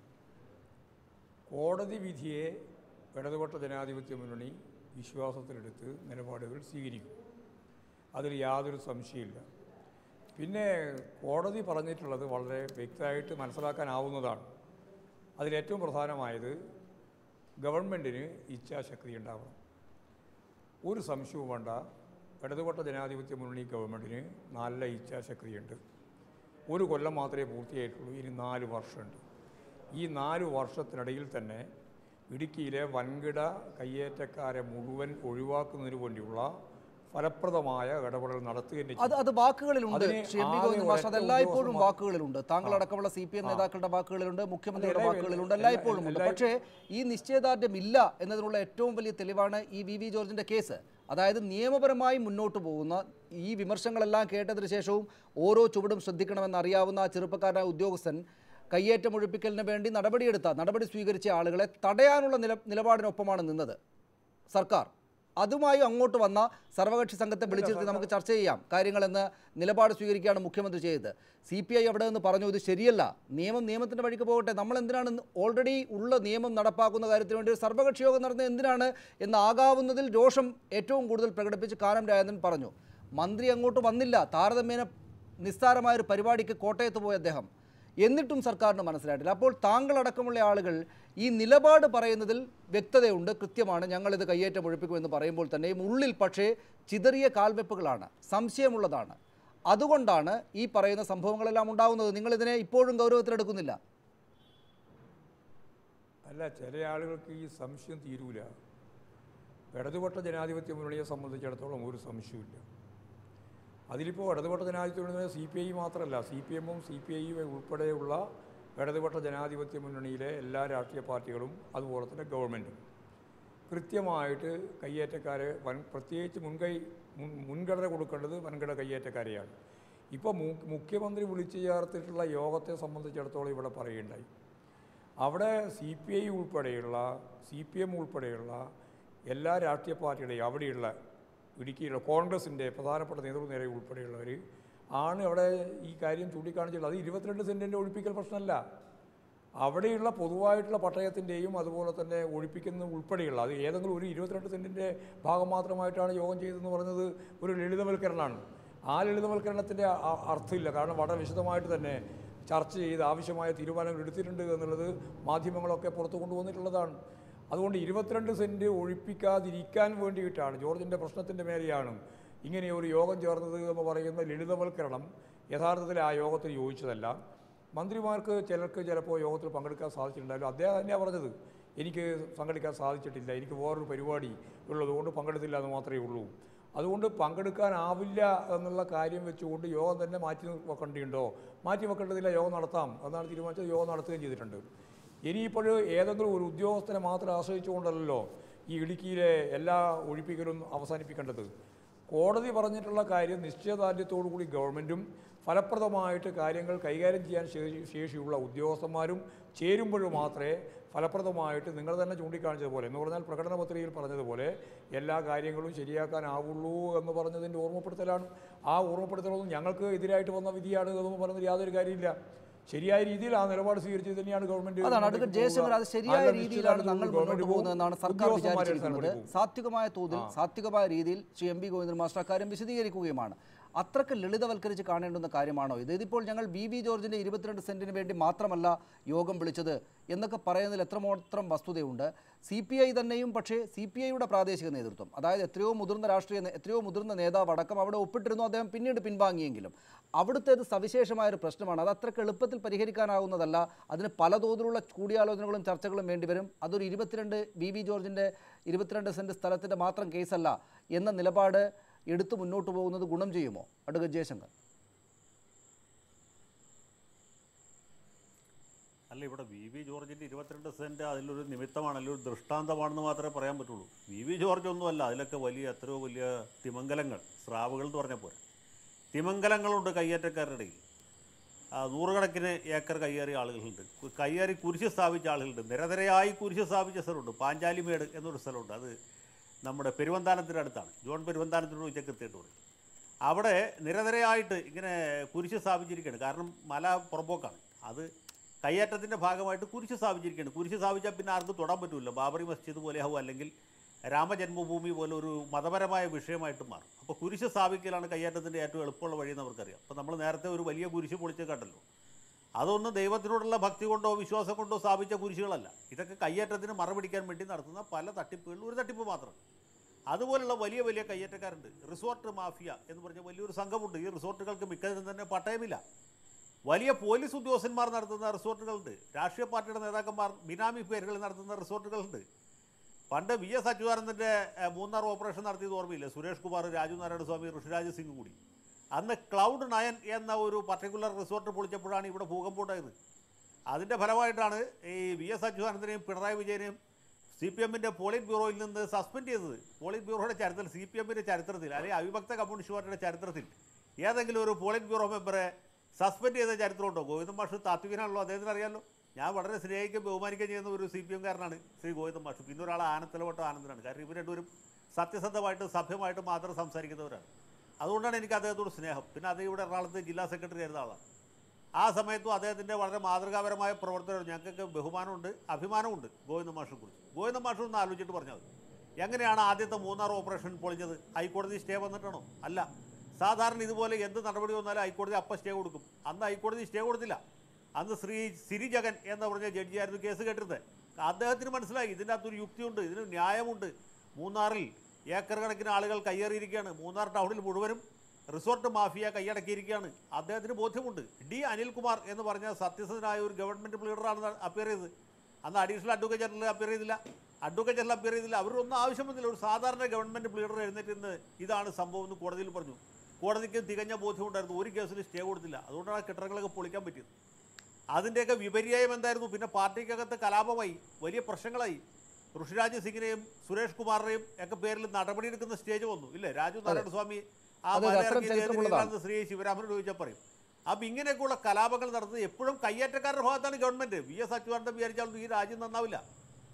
കോടതി വിധിയെ ഇടതുപക്ഷ ജനാധിപത്യ മുന്നണി വിശ്വാസത്തിലെടുത്ത് നിലപാടുകൾ സ്വീകരിക്കും, അതിൽ യാതൊരു സംശയമില്ല. പിന്നെ കോടതി പറഞ്ഞിട്ടുള്ളത് വളരെ വ്യക്തമായിട്ട് മനസ്സിലാക്കാനാവുന്നതാണ്. അതിലേറ്റവും പ്രധാനമായത് ഗവൺമെൻറ്റിന് ഇച്ഛാശക്തി ഉണ്ടാവണം. ഒരു സംശയവും വേണ്ട, ഇടതുപക്ഷ ജനാധിപത്യ മുന്നണി ഗവൺമെൻറ്റിന് നല്ല ഇച്ഛാശക്തിയുണ്ട്. 1 കൊല്ലം മാത്രമേ പൂർത്തിയായിട്ടുള്ളൂ, ഇനി 4 വർഷമുണ്ട്. ഈ 4 വർഷത്തിനിടയിൽ തന്നെ ഇടുക്കിയിലെ വൻകിട കയ്യേറ്റക്കാരെ മുഴുവൻ ഒഴിവാക്കുന്നതിന് വേണ്ടിയുള്ള ഫലപ്രദമായ ഇടപെടൽ നടത്തുകയും അത് വാക്കുകളിലുണ്ട്. Shri M V Govindan master, അതെല്ലായ്പ്പോഴും വാക്കുകളിലുണ്ട്. താങ്കളടക്കമുള്ള CPM നേതാക്കളുടെ വാക്കുകളിലുണ്ട്, മുഖ്യമന്ത്രിയുടെ വാക്കുകളിലുണ്ട്, എല്ലായ്പ്പോഴും ഉണ്ട്. പക്ഷേ ഈ നിശ്ചയദാർഢ്യം ഇല്ല എന്നതിനുള്ള ഏറ്റവും വലിയ തെളിവാണ് ഈ VV ജോർജിൻ്റെ കേസ്. അതായത് നിയമപരമായി മുന്നോട്ട് പോകുന്ന ഈ വിമർശനങ്ങളെല്ലാം കേട്ടതിന് ശേഷവും ഓരോ ചുവടും ശ്രദ്ധിക്കണമെന്നറിയാവുന്ന ആ ചെറുപ്പക്കാരനായ ഉദ്യോഗസ്ഥൻ കയ്യേറ്റം ഒഴിപ്പിക്കലിന് വേണ്ടി നടപടി സ്വീകരിച്ച ആളുകളെ തടയാനുള്ള നിലപാടിനൊപ്പമാണ് നിന്നത് സർക്കാർ. അതുമായി അങ്ങോട്ട് വന്ന സർവകക്ഷി സംഘത്തെ വിളിച്ചിരുത്തി നമുക്ക് ചർച്ച ചെയ്യാം കാര്യങ്ങളെന്ന് നിലപാട് സ്വീകരിക്കുകയാണ് മുഖ്യമന്ത്രി ചെയ്തത്. CPI അവിടെ നിന്ന് പറഞ്ഞു ഇത് ശരിയല്ല, നിയമത്തിൻ്റെ വഴിക്ക് പോകട്ടെ, നമ്മൾ എന്തിനാണ് ഓൾറെഡി ഉള്ള നിയമം നടപ്പാക്കുന്ന കാര്യത്തിന് വേണ്ടി ഒരു സർവകക്ഷി യോഗം നടന്നത് എന്തിനാണ് എന്നാകാവുന്നതിൽ രോഷം ഏറ്റവും കൂടുതൽ പ്രകടിപ്പിച്ച് കാനം രാജേന്ദ്രൻ പറഞ്ഞു. മന്ത്രി അങ്ങോട്ട് വന്നില്ല, താരതമ്യേന നിസ്സാരമായൊരു പരിപാടിക്ക് കോട്ടയത്ത് പോയ അദ്ദേഹം. എന്നിട്ടും സർക്കാരിന് മനസ്സിലായിട്ടില്ല. അപ്പോൾ താങ്കളടക്കമുള്ള ആളുകൾ ഈ നിലപാട് പറയുന്നതിൽ വ്യക്തതയുണ്ട്, കൃത്യമാണ്, ഞങ്ങളിത് കയ്യേറ്റം ഒഴിപ്പിക്കുമെന്ന് പറയുമ്പോൾ തന്നെയും ഉള്ളിൽ പക്ഷേ ചിതറിയ കാൽവെപ്പുകളാണ്, സംശയമുള്ളതാണ്. അതുകൊണ്ടാണ് ഈ പറയുന്ന സംഭവങ്ങളെല്ലാം ഉണ്ടാകുന്നത്. നിങ്ങളിതിനെ ഇപ്പോഴും ഗൗരവത്തിലെടുക്കുന്നില്ല. അല്ല, ചില ആളുകൾക്ക് ഈ സംശയം തീരൂല. ഇടതുപക്ഷ ജനാധിപത്യ മുന്നണിയെ സംബന്ധിച്ചിടത്തോളം ഒരു സംശയമില്ല. അതിലിപ്പോൾ ഇടതുപക്ഷ ജനാധിപത്യ മുന്നണി CPI മാത്രമല്ല, CPM-ഉം CPI-യും ഉൾപ്പെടെയുള്ള ഇടതുപക്ഷ ജനാധിപത്യ മുന്നണിയിലെ എല്ലാ രാഷ്ട്രീയ പാർട്ടികളും അതുപോലെ തന്നെ ഗവൺമെൻറ്റും കൃത്യമായിട്ട് കയ്യേറ്റക്കാരെ പ്രത്യേകിച്ച് മുൻഗണന കൊടുക്കേണ്ടത് വൻകിട കയ്യേറ്റക്കാരെയാണ്. ഇപ്പോൾ മുഖ്യമന്ത്രി വിളിച്ചു ചേർത്തിട്ടുള്ള യോഗത്തെ സംബന്ധിച്ചിടത്തോളം ഇവിടെ പറയുകയുണ്ടായി. അവിടെ CPI ഉൾപ്പെടെയുള്ള CPM ഉൾപ്പെടെയുള്ള എല്ലാ രാഷ്ട്രീയ പാർട്ടിയുടെയും അവിടെയുള്ള ഇടുക്കിയിലുള്ള കോൺഗ്രസിൻ്റെ പ്രധാനപ്പെട്ട നേതൃനിര ഉൾപ്പെടെയുള്ളവർ ആണ് അവിടെ ഈ കാര്യം ചൂണ്ടിക്കാണിച്ചിട്ടുള്ളത്. അത് 22 സെൻറ്റിൻ്റെ ഒഴിപ്പിക്കൽ പ്രശ്നമല്ല, അവിടെയുള്ള പൊതുവായിട്ടുള്ള പട്ടയത്തിൻ്റെയും അതുപോലെ തന്നെ ഒഴിപ്പിക്കുന്ന ഉൾപ്പെടെയുള്ള അത് ഏതെങ്കിലും ഒരു 22 സെൻറ്റിൻ്റെ ഭാഗം മാത്രമായിട്ടാണ് യോഗം ചെയ്തതെന്ന് പറഞ്ഞത് ഒരു ലളിതവൽക്കരണമാണ്. ആ ലളിതവൽക്കരണത്തിൻ്റെ അർത്ഥമില്ല. കാരണം വളരെ വിശദമായിട്ട് തന്നെ ചർച്ച ചെയ്ത് ആവശ്യമായ തീരുമാനങ്ങൾ എടുത്തിട്ടുണ്ട് എന്നുള്ളത് മാധ്യമങ്ങളൊക്കെ പുറത്തു കൊണ്ടുവന്നിട്ടുള്ളതാണ്. അതുകൊണ്ട് 22 സെൻറ്റ് ഒഴിപ്പിക്കാതിരിക്കാൻ വേണ്ടിയിട്ടാണ്, ജോർജിൻ്റെ പ്രശ്നത്തിൻ്റെ മേലെയാണ് ഇങ്ങനെ ഒരു യോഗം ചേർന്നത് എന്ന് പറയുന്ന ലളിതവൽക്കരണം യഥാർത്ഥത്തിൽ ആ യോഗത്തിൽ യോജിച്ചതല്ല. മന്ത്രിമാർക്ക് ചിലർക്ക് ചിലപ്പോൾ യോഗത്തിൽ പങ്കെടുക്കാൻ സാധിച്ചിട്ടുണ്ടായിരുന്നു. അദ്ദേഹം തന്നെയാണ് പറഞ്ഞത്, എനിക്ക് പങ്കെടുക്കാൻ സാധിച്ചിട്ടില്ല, എനിക്ക് വേറൊരു പരിപാടി ഉള്ളതുകൊണ്ട് പങ്കെടുത്തില്ല എന്ന് മാത്രമേ ഉള്ളൂ. അതുകൊണ്ട് പങ്കെടുക്കാനാവില്ല എന്നുള്ള കാര്യം വെച്ചുകൊണ്ട് യോഗം തന്നെ മാറ്റി വെക്കേണ്ടതില്ല, യോഗം നടത്താം എന്നാണ് തീരുമാനിച്ചത്. യോഗം നടത്തുകയും ചെയ്തിട്ടുണ്ട്. ഇനിയിപ്പോൾ ഏതെങ്കിലും ഒരു ഉദ്യോഗസ്ഥനെ മാത്രം ആശ്രയിച്ചുകൊണ്ടല്ലോ ഈ ഇടുക്കിയിലെ എല്ലാ ഒഴിപ്പിക്കലും അവസാനിപ്പിക്കേണ്ടത്. കോടതി പറഞ്ഞിട്ടുള്ള കാര്യം നിശ്ചയദാർഢ്യത്തോടു കൂടി ഗവൺമെൻറ്റും ഫലപ്രദമായിട്ട് കാര്യങ്ങൾ കൈകാര്യം ചെയ്യാൻ ശേഷിയുള്ള ഉദ്യോഗസ്ഥന്മാരും ചേരുമ്പോൾ മാത്രമേ ഫലപ്രദമായിട്ട് നിങ്ങൾ തന്നെ ചൂണ്ടിക്കാണിച്ചതുപോലെ, എന്ന് പറഞ്ഞാൽ പ്രകടന പത്രികയിൽ പറഞ്ഞതുപോലെ എല്ലാ കാര്യങ്ങളും ശരിയാക്കാനാവുള്ളൂ എന്ന് പറഞ്ഞതിൻ്റെ ഓർമ്മപ്പെടുത്തലാണ്. ആ ഓർമ്മപ്പെടുത്തലൊന്നും ഞങ്ങൾക്ക് എതിരായിട്ട് വന്ന വിധിയാണ് എന്ന് പറഞ്ഞതിൽ യാതൊരു കാര്യമില്ല. ശരിയായ രീതിയിൽ ആ നിലപാട് സ്വീകരിച്ചത് തന്നെയാണ് ഗവൺമെന്റ്. അതാണ് അഡ്വക്കേറ്റ് ജയശങ്കർ, അത് ശരിയായ രീതിയിലാണ് ഞങ്ങൾ മുന്നോട്ട് പോകുന്നതെന്നാണ് സർക്കാർ വിചാരിച്ചിരിക്കുന്നത്. സാത്വികമായ തോതിൽ, സാത്വികമായ രീതിയിൽ Shri M V Govindan master അക്കാര്യം വിശദീകരിക്കുകയുമാണ്. അത്രക്ക് ലളിതവൽക്കരിച്ച് കാണേണ്ടുന്ന കാര്യമാണോ ഇത്? ഇതിപ്പോൾ ഞങ്ങൾ BV ജോർജിൻ്റെ 22 സെൻറ്റിന് വേണ്ടി മാത്രമല്ല യോഗം വിളിച്ചത് എന്നൊക്കെ പറയുന്നതിൽ എത്രമാത്രം വസ്തുതയുണ്ട്? CPI തന്നെയും, പക്ഷേ CPIയുടെ പ്രാദേശിക നേതൃത്വം, അതായത് എത്രയോ മുതിർന്ന നേതാവ് അടക്കം അവിടെ ഒപ്പിട്ടിരുന്നു. അദ്ദേഹം പിന്നീട് പിൻവാങ്ങിയെങ്കിലും അവിടുത്തേത് സവിശേഷമായൊരു പ്രശ്നമാണ്. അത് അത്രയ്ക്ക് എളുപ്പത്തിൽ പരിഹരിക്കാനാവുന്നതല്ല. അതിന് പല തോതിലുള്ള കൂടിയാലോചനകളും ചർച്ചകളും വേണ്ടിവരും. അതൊരു BV ജോർജിൻ്റെ 22 സെൻറ്റ് സ്ഥലത്തിൻ്റെ മാത്രം കേസല്ല എന്ന നിലപാട് എടുത്തു മുന്നോട്ട് പോകുന്നത് ഗുണം ചെയ്യുമോ അഡ്വക്കേറ്റ് ജയശങ്കർ? അല്ല, ഇവിടെ BV ജോർജിൻ്റെ 22 സെൻറ്റ് അതിലൊരു നിമിത്തമാണ്, അല്ലെങ്കിൽ ഒരു ദൃഷ്ടാന്തമാണെന്ന് മാത്രമേ പറയാൻ പറ്റുള്ളൂ. BV ജോർജ് ഒന്നുമല്ല, അതിലൊക്കെ എത്രയോ വലിയ തിമംഗലങ്ങൾ, സ്രാവുകൾ എന്ന് പറഞ്ഞാൽ പോരാ, തിമംഗലങ്ങളുണ്ട് കയ്യേറ്റക്കാരുടെ ഇടയിൽ. നൂറുകണക്കിന് ഏക്കർ കയ്യേറിയ ആളുകളുണ്ട്, കയ്യേറി കുരിശ് സ്ഥാപിച്ച ആളുകളുണ്ട്, നിരനിരയായി കുരിശ് സ്ഥാപിച്ച സ്ഥലമുണ്ട്. പാഞ്ചാലിമേട് എന്നൊരു സ്ഥലമുണ്ട്, അത് നമ്മുടെ പെരുവന്താനത്തിൻ്റെ അടുത്താണ്. ജോൺ പെരുവന്താനത്തിനോട് ഉച്ച കൃത്യമായിട്ട് പറയും. അവിടെ നിരനിരയായിട്ട് ഇങ്ങനെ കുരിശ് സ്ഥാപിച്ചിരിക്കുകയാണ്. കാരണം മല പുറമ്പോക്കാണ്, അത് കയ്യേറ്റത്തിൻ്റെ ഭാഗമായിട്ട് കുരിശ് സ്ഥാപിച്ചിരിക്കുകയാണ്. കുരിശ് സ്ഥാപിച്ചാൽ പിന്നെ ആർക്കും തൊടാൻ പറ്റില്ല. ബാബറി മസ്ജിദ് പോലെ ആവും, അല്ലെങ്കിൽ രാമജന്മഭൂമി പോലെ ഒരു മതപരമായ വിഷയമായിട്ട് മാറും. അപ്പോൾ കുരിശ് സ്ഥാപിക്കലാണ് കയ്യേറ്റത്തിൻ്റെ ഏറ്റവും എളുപ്പമുള്ള വഴിയെന്ന് അവർക്കറിയാം. അപ്പോൾ നമ്മൾ നേരത്തെ ഒരു വലിയ കുരിശ് പൊളിച്ച് കണ്ടല്ലോ, അതൊന്നും ദൈവത്തിനോടുള്ള ഭക്തി കൊണ്ടോ വിശ്വാസം കൊണ്ടോ സ്ഥാപിച്ച കുരിശുകളല്ല. ഇതൊക്കെ കയ്യേറ്റത്തിന് മറപിടിക്കാൻ വേണ്ടി നടത്തുന്ന പല തട്ടിപ്പുകളിൽ ഒരു തട്ടിപ്പ് മാത്രം. അതുപോലുള്ള വലിയ വലിയ കയ്യേറ്റക്കാരുണ്ട്. റിസോർട്ട് മാഫിയ എന്ന് പറഞ്ഞ വലിയൊരു സംഘമുണ്ട്. ഈ റിസോർട്ടുകൾക്ക് മിക്കതിനും തന്നെ പട്ടയമില്ല. വലിയ പോലീസ് ഉദ്യോഗസ്ഥന്മാർ നടത്തുന്ന റിസോർട്ടുകളുണ്ട്. രാഷ്ട്രീയ പാർട്ടിയുടെ നേതാക്കന്മാർ ബിനാമി പേരുകളിൽ നടത്തുന്ന റിസോർട്ടുകളുണ്ട്. പണ്ട് VS അച്യുതാനന്ദൻ്റെ മൂന്നാർ ഓപ്പറേഷൻ നടത്തിയത് ഓർമ്മയില്ല? സുരേഷ് കുമാർ, രാജു നാരായണ സ്വാമി, ഋഷിരാജ് സിംഗ് കൂടി. അന്ന് ക്ലൗഡ് 9 എന്ന ഒരു പർട്ടിക്കുലർ റിസോർട്ട് പൊളിച്ചപ്പോഴാണ് ഇവിടെ ഭൂകമ്പം ഉണ്ടായത്. അതിൻ്റെ ഫലമായിട്ടാണ് ഈ VS അച്യുതാനന്ദനെയും പിണറായി വിജയനെയും CPMൻ്റെ പോളിറ്റ് ബ്യൂറോയിൽ നിന്ന് സസ്പെൻഡ് ചെയ്തത്. പോളിറ്റ് ബ്യൂറോയുടെ ചരിത്രത്തിൽ, CPMൻ്റെ ചരിത്രത്തിൽ, അല്ലെങ്കിൽ അവിഭക്ത കമ്മ്യൂണിസ്റ്റ് പാർട്ടിയുടെ ചരിത്രത്തിൽ ഏതെങ്കിലും ഒരു പോളിറ്റ് ബ്യൂറോ മെമ്പറെ സസ്പെൻഡ് ചെയ്ത ചരിത്രമുണ്ടോ? ഗോവിന്ദൻ മാഷ് താത്വികനാണല്ലോ, അദ്ദേഹത്തിന് അറിയാമല്ലോ. ഞാൻ വളരെ സ്നേഹിക്കുകയും ബഹുമാനിക്കുകയും ചെയ്യുന്ന ഒരു CPMകാരനാണ് ശ്രീ ഗോവിന്ദൻ മാഷ്. പിന്നെ ഒരാൾ ആനത്തലവട്ടോ ആനന്ദനാണ്. കാരണം ഇവർ രണ്ടുപേരും സത്യസന്ധമായിട്ട് സഭ്യമായിട്ട് മാത്രം സംസാരിക്കുന്നവരാണ്. അതുകൊണ്ടാണ് എനിക്ക് അദ്ദേഹത്തോട് സ്നേഹം. പിന്നെ അദ്ദേഹം ഇവിടെ എറണാകുളത്ത് ജില്ലാ സെക്രട്ടറി ആയിരുന്ന ആളാണ്. ആ സമയത്തും അദ്ദേഹത്തിൻ്റെ വളരെ മാതൃകാപരമായ പ്രവർത്തനം ഞങ്ങൾക്കൊക്കെ ബഹുമാനമുണ്ട്, അഭിമാനമുണ്ട് ഗോവിന്ദൻ മാഷിനെ കുറിച്ച്. ഗോവിന്ദൻ മാഷ് ഒന്ന് ആലോചിച്ചിട്ട് പറഞ്ഞാൽ മതി, എങ്ങനെയാണ് ആദ്യത്തെ മൂന്നാർ ഓപ്പറേഷൻ പൊളിഞ്ഞത്? ഹൈക്കോടതി സ്റ്റേ വന്നിട്ടാണോ? അല്ല. സാധാരണ ഇതുപോലെ എന്ത് നടപടി വന്നാലും ഹൈക്കോടതി അപ്പം സ്റ്റേ കൊടുക്കും. അന്ന് ഹൈക്കോടതി സ്റ്റേ കൊടുത്തില്ല. അന്ന് ശ്രീ സിരി ജഗൻ എന്ന് പറഞ്ഞ ജഡ്ജിയായിരുന്നു കേസ് കേട്ടിരുന്നത്. അദ്ദേഹത്തിന് മനസ്സിലായി ഇതിൻ്റെ അകത്തൊരു യുക്തിയുണ്ട്, ഇതിന് ന്യായമുണ്ട്. മൂന്നാറിൽ ഏക്കർ കണക്കിന് ആളുകൾ കയ്യേറിയിരിക്കുകയാണ്. മൂന്നാർ ടൗണിൽ മുഴുവനും റിസോർട്ട് മാഫിയ കൈയടക്കിയിരിക്കുകയാണ്. അദ്ദേഹത്തിന് ബോധ്യമുണ്ട്. അനിൽകുമാർ എന്ന് പറഞ്ഞ സത്യസന്ധനായ ഒരു ഗവൺമെൻറ് ലീഡറാണ് അപ്പിയർ ചെയ്തത്. അന്ന് അഡീഷണൽ അഡ്വക്കേറ്റ് ജനറൽ അപ്പിയർ ചെയ്തില്ല, അഡ്വക്കേറ്റ് ജനറൽ അപ്പിയർ ചെയ്തില്ല. അവരൊന്നും ആവശ്യം വന്നില്ല. ഒരു സാധാരണ ഗവൺമെൻറ് ലീഡർ എഴുന്നേറ്റ് ഇതാണ് സംഭവം എന്ന് കോടതിയിൽ പറഞ്ഞു. കോടതിക്ക് തികഞ്ഞ ബോധ്യമുണ്ടായിരുന്നു. ഒരു കേസിൽ സ്റ്റേ കൊടുത്തില്ല. അതുകൊണ്ടാണ് കെട്ടിടങ്ങളൊക്കെ പൊളിക്കാൻ പറ്റിയത്. അതിൻ്റെയൊക്കെ വിപര്യായം എന്തായിരുന്നു? പിന്നെ പാർട്ടിക്കകത്ത് കലാപമായി, വലിയ പ്രശ്നങ്ങളായി. ഋഷിരാജ് സിംഗിനെയും സുരേഷ് കുമാറിനെയും ഒക്കെ പേരിൽ നടപടിയെടുക്കുന്ന സ്റ്റേജ് വന്നു ഇല്ലേ? രാജു നാരായണ സ്വാമി ശ്രീ ശിവരാമനോട് ചോദിച്ചാൽ പറയും. അപ്പം ഇങ്ങനെയൊക്കെയുള്ള കലാപങ്ങൾ നടത്തുന്നത് എപ്പോഴും കയ്യേറ്റക്കാരുടെ ഭാഗത്താണ് ഗവൺമെൻറ്. VS അച്യുതാനന്ദൻ വിചാരിച്ചാലും ഈ രാജ്യം നന്നാവില്ല.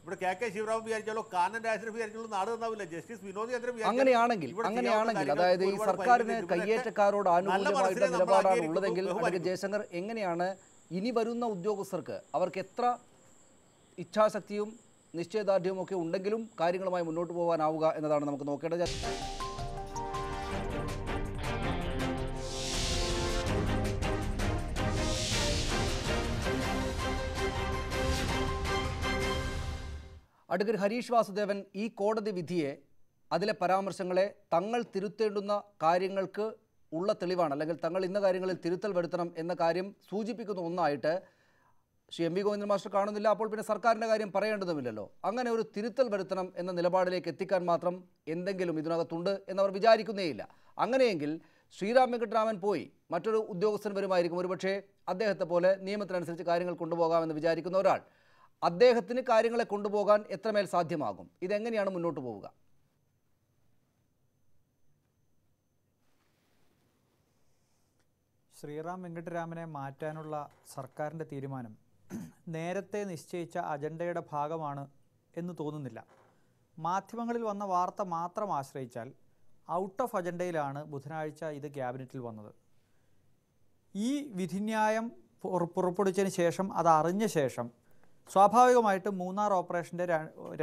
ഇവിടെ KK ശിവരാമൻ വിചാരിച്ചാലോ കാനൻ രാജേന്ദ്രൻ വിചാരിച്ചാലോ നാട് നന്നാവില്ല. ജസ്റ്റിസ് വിനോദ് ചന്ദ്രൻ അങ്ങനെയാണെങ്കിൽ അതായത് ഈ സർക്കാരിന് കയ്യേറ്റക്കാരോട് ആനുകൂല്യമായിട്ടുള്ള നിലപാടാണ് ഉള്ളതെങ്കിൽ ജയശങ്കർ, എങ്ങനെയാണ് ഇനി വരുന്ന ഉദ്യോഗസ്ഥർക്ക് അവർക്ക് എത്ര ഇച്ഛാശക്തിയും നിശ്ചയദാർഢ്യവും ഒക്കെ ഉണ്ടെങ്കിലും കാര്യങ്ങളുമായി മുന്നോട്ട് പോകാനാവുക എന്നതാണ് നമുക്ക് നോക്കേണ്ടത്. അഡ്വക്കേറ്റ് ഹരീഷ് വാസുദേവൻ ഈ കോടതി വിധിയെ, അതിലെ പരാമർശങ്ങളെ തങ്ങൾ തിരുത്തേണ്ടുന്ന കാര്യങ്ങൾക്ക് ഉള്ള തെളിവാണ്, അല്ലെങ്കിൽ തങ്ങൾ ഇന്ന കാര്യങ്ങളിൽ തിരുത്തൽ വരുത്തണം എന്ന കാര്യം സൂചിപ്പിക്കുന്ന ഒന്നായിട്ട് ശ്രീ MV ഗോവിന്ദൻ മാസ്റ്റർ കാണുന്നില്ല. അപ്പോൾ പിന്നെ സർക്കാരിൻ്റെ കാര്യം പറയേണ്ടതുമില്ലല്ലോ. അങ്ങനെ ഒരു തിരുത്തൽ വരുത്തണം എന്ന നിലപാടിലേക്ക് എത്തിക്കാൻ മാത്രം എന്തെങ്കിലും ഇതിനകത്തുണ്ട് എന്നവർ വിചാരിക്കുന്നേയില്ല. അങ്ങനെയെങ്കിൽ ശ്രീറാം വെങ്കിട്ടരാമൻ പോയി മറ്റൊരു ഉദ്യോഗസ്ഥൻ വരുമായിരിക്കും. ഒരുപക്ഷേ അദ്ദേഹത്തെ പോലെ നിയമത്തിനനുസരിച്ച് കാര്യങ്ങൾ കൊണ്ടുപോകാമെന്ന് വിചാരിക്കുന്ന ഒരാൾ, അദ്ദേഹത്തിന് കാര്യങ്ങളെ കൊണ്ടുപോകാൻ എത്രമേൽ സാധ്യമാകും? ഇതെങ്ങനെയാണ് മുന്നോട്ട് പോവുക? ശ്രീറാം വെങ്കിട്ടരാമനെ മാറ്റാനുള്ള സർക്കാരിൻ്റെ തീരുമാനം നേരത്തെ നിശ്ചയിച്ച അജണ്ടയുടെ ഭാഗമാണ് എന്ന് തോന്നുന്നില്ല. മാധ്യമങ്ങളിൽ വന്ന വാർത്ത മാത്രം ആശ്രയിച്ചാൽ ഔട്ട് ഓഫ് അജണ്ടയിലാണ് ബുധനാഴ്ച ഇത് ക്യാബിനറ്റിൽ വന്നത്. ഈ വിധിന്യായം പുറപ്പെടുവിച്ചതിന് ശേഷം, അത് അറിഞ്ഞ ശേഷം സ്വാഭാവികമായിട്ടും മൂന്നാർ ഓപ്പറേഷൻ്റെ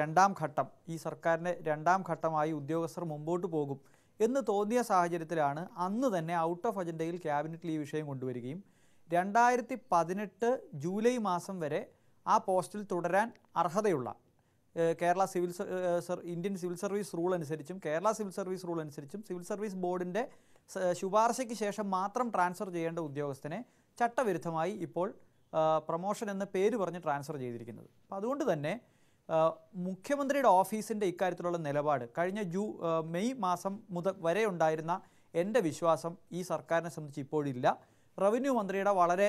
രണ്ടാം ഘട്ടം, ഈ സർക്കാരിൻ്റെ രണ്ടാം ഘട്ടമായി ഉദ്യോഗസ്ഥർ മുമ്പോട്ട് പോകും എന്ന് തോന്നിയ സാഹചര്യത്തിലാണ് അന്ന് തന്നെ ഔട്ട് ഓഫ് അജണ്ടയിൽ ക്യാബിനറ്റിൽ ഈ വിഷയം കൊണ്ടുവരികയും 2018 ജൂലൈ മാസം വരെ ആ പോസ്റ്റിൽ തുടരാൻ അർഹതയുള്ള Kerala Indian civil service rule അനുസരിച്ചും കേരള സിവിൽ സർവീസ് റൂൾ അനുസരിച്ചും സിവിൽ സർവീസ് ബോർഡിൻ്റെ ശുപാർശയ്ക്ക് ശേഷം മാത്രം ട്രാൻസ്ഫർ ചെയ്യേണ്ട ഉദ്യോഗസ്ഥനെ ചട്ടവിരുദ്ധമായി ഇപ്പോൾ പ്രൊമോഷൻ എന്ന പേര് പറഞ്ഞ് ട്രാൻസ്ഫർ ചെയ്തിരിക്കുന്നത്. അപ്പോൾ അതുകൊണ്ട് തന്നെ മുഖ്യമന്ത്രിയുടെ ഓഫീസിൻ്റെ ഇക്കാര്യത്തിലുള്ള നിലപാട് കഴിഞ്ഞ മെയ് മാസം വരെ ഉണ്ടായിരുന്ന എൻ്റെ വിശ്വാസം ഈ സർക്കാരിനെ സംബന്ധിച്ച് ഇപ്പോഴില്ല. റവന്യൂ മന്ത്രിയുടെ വളരെ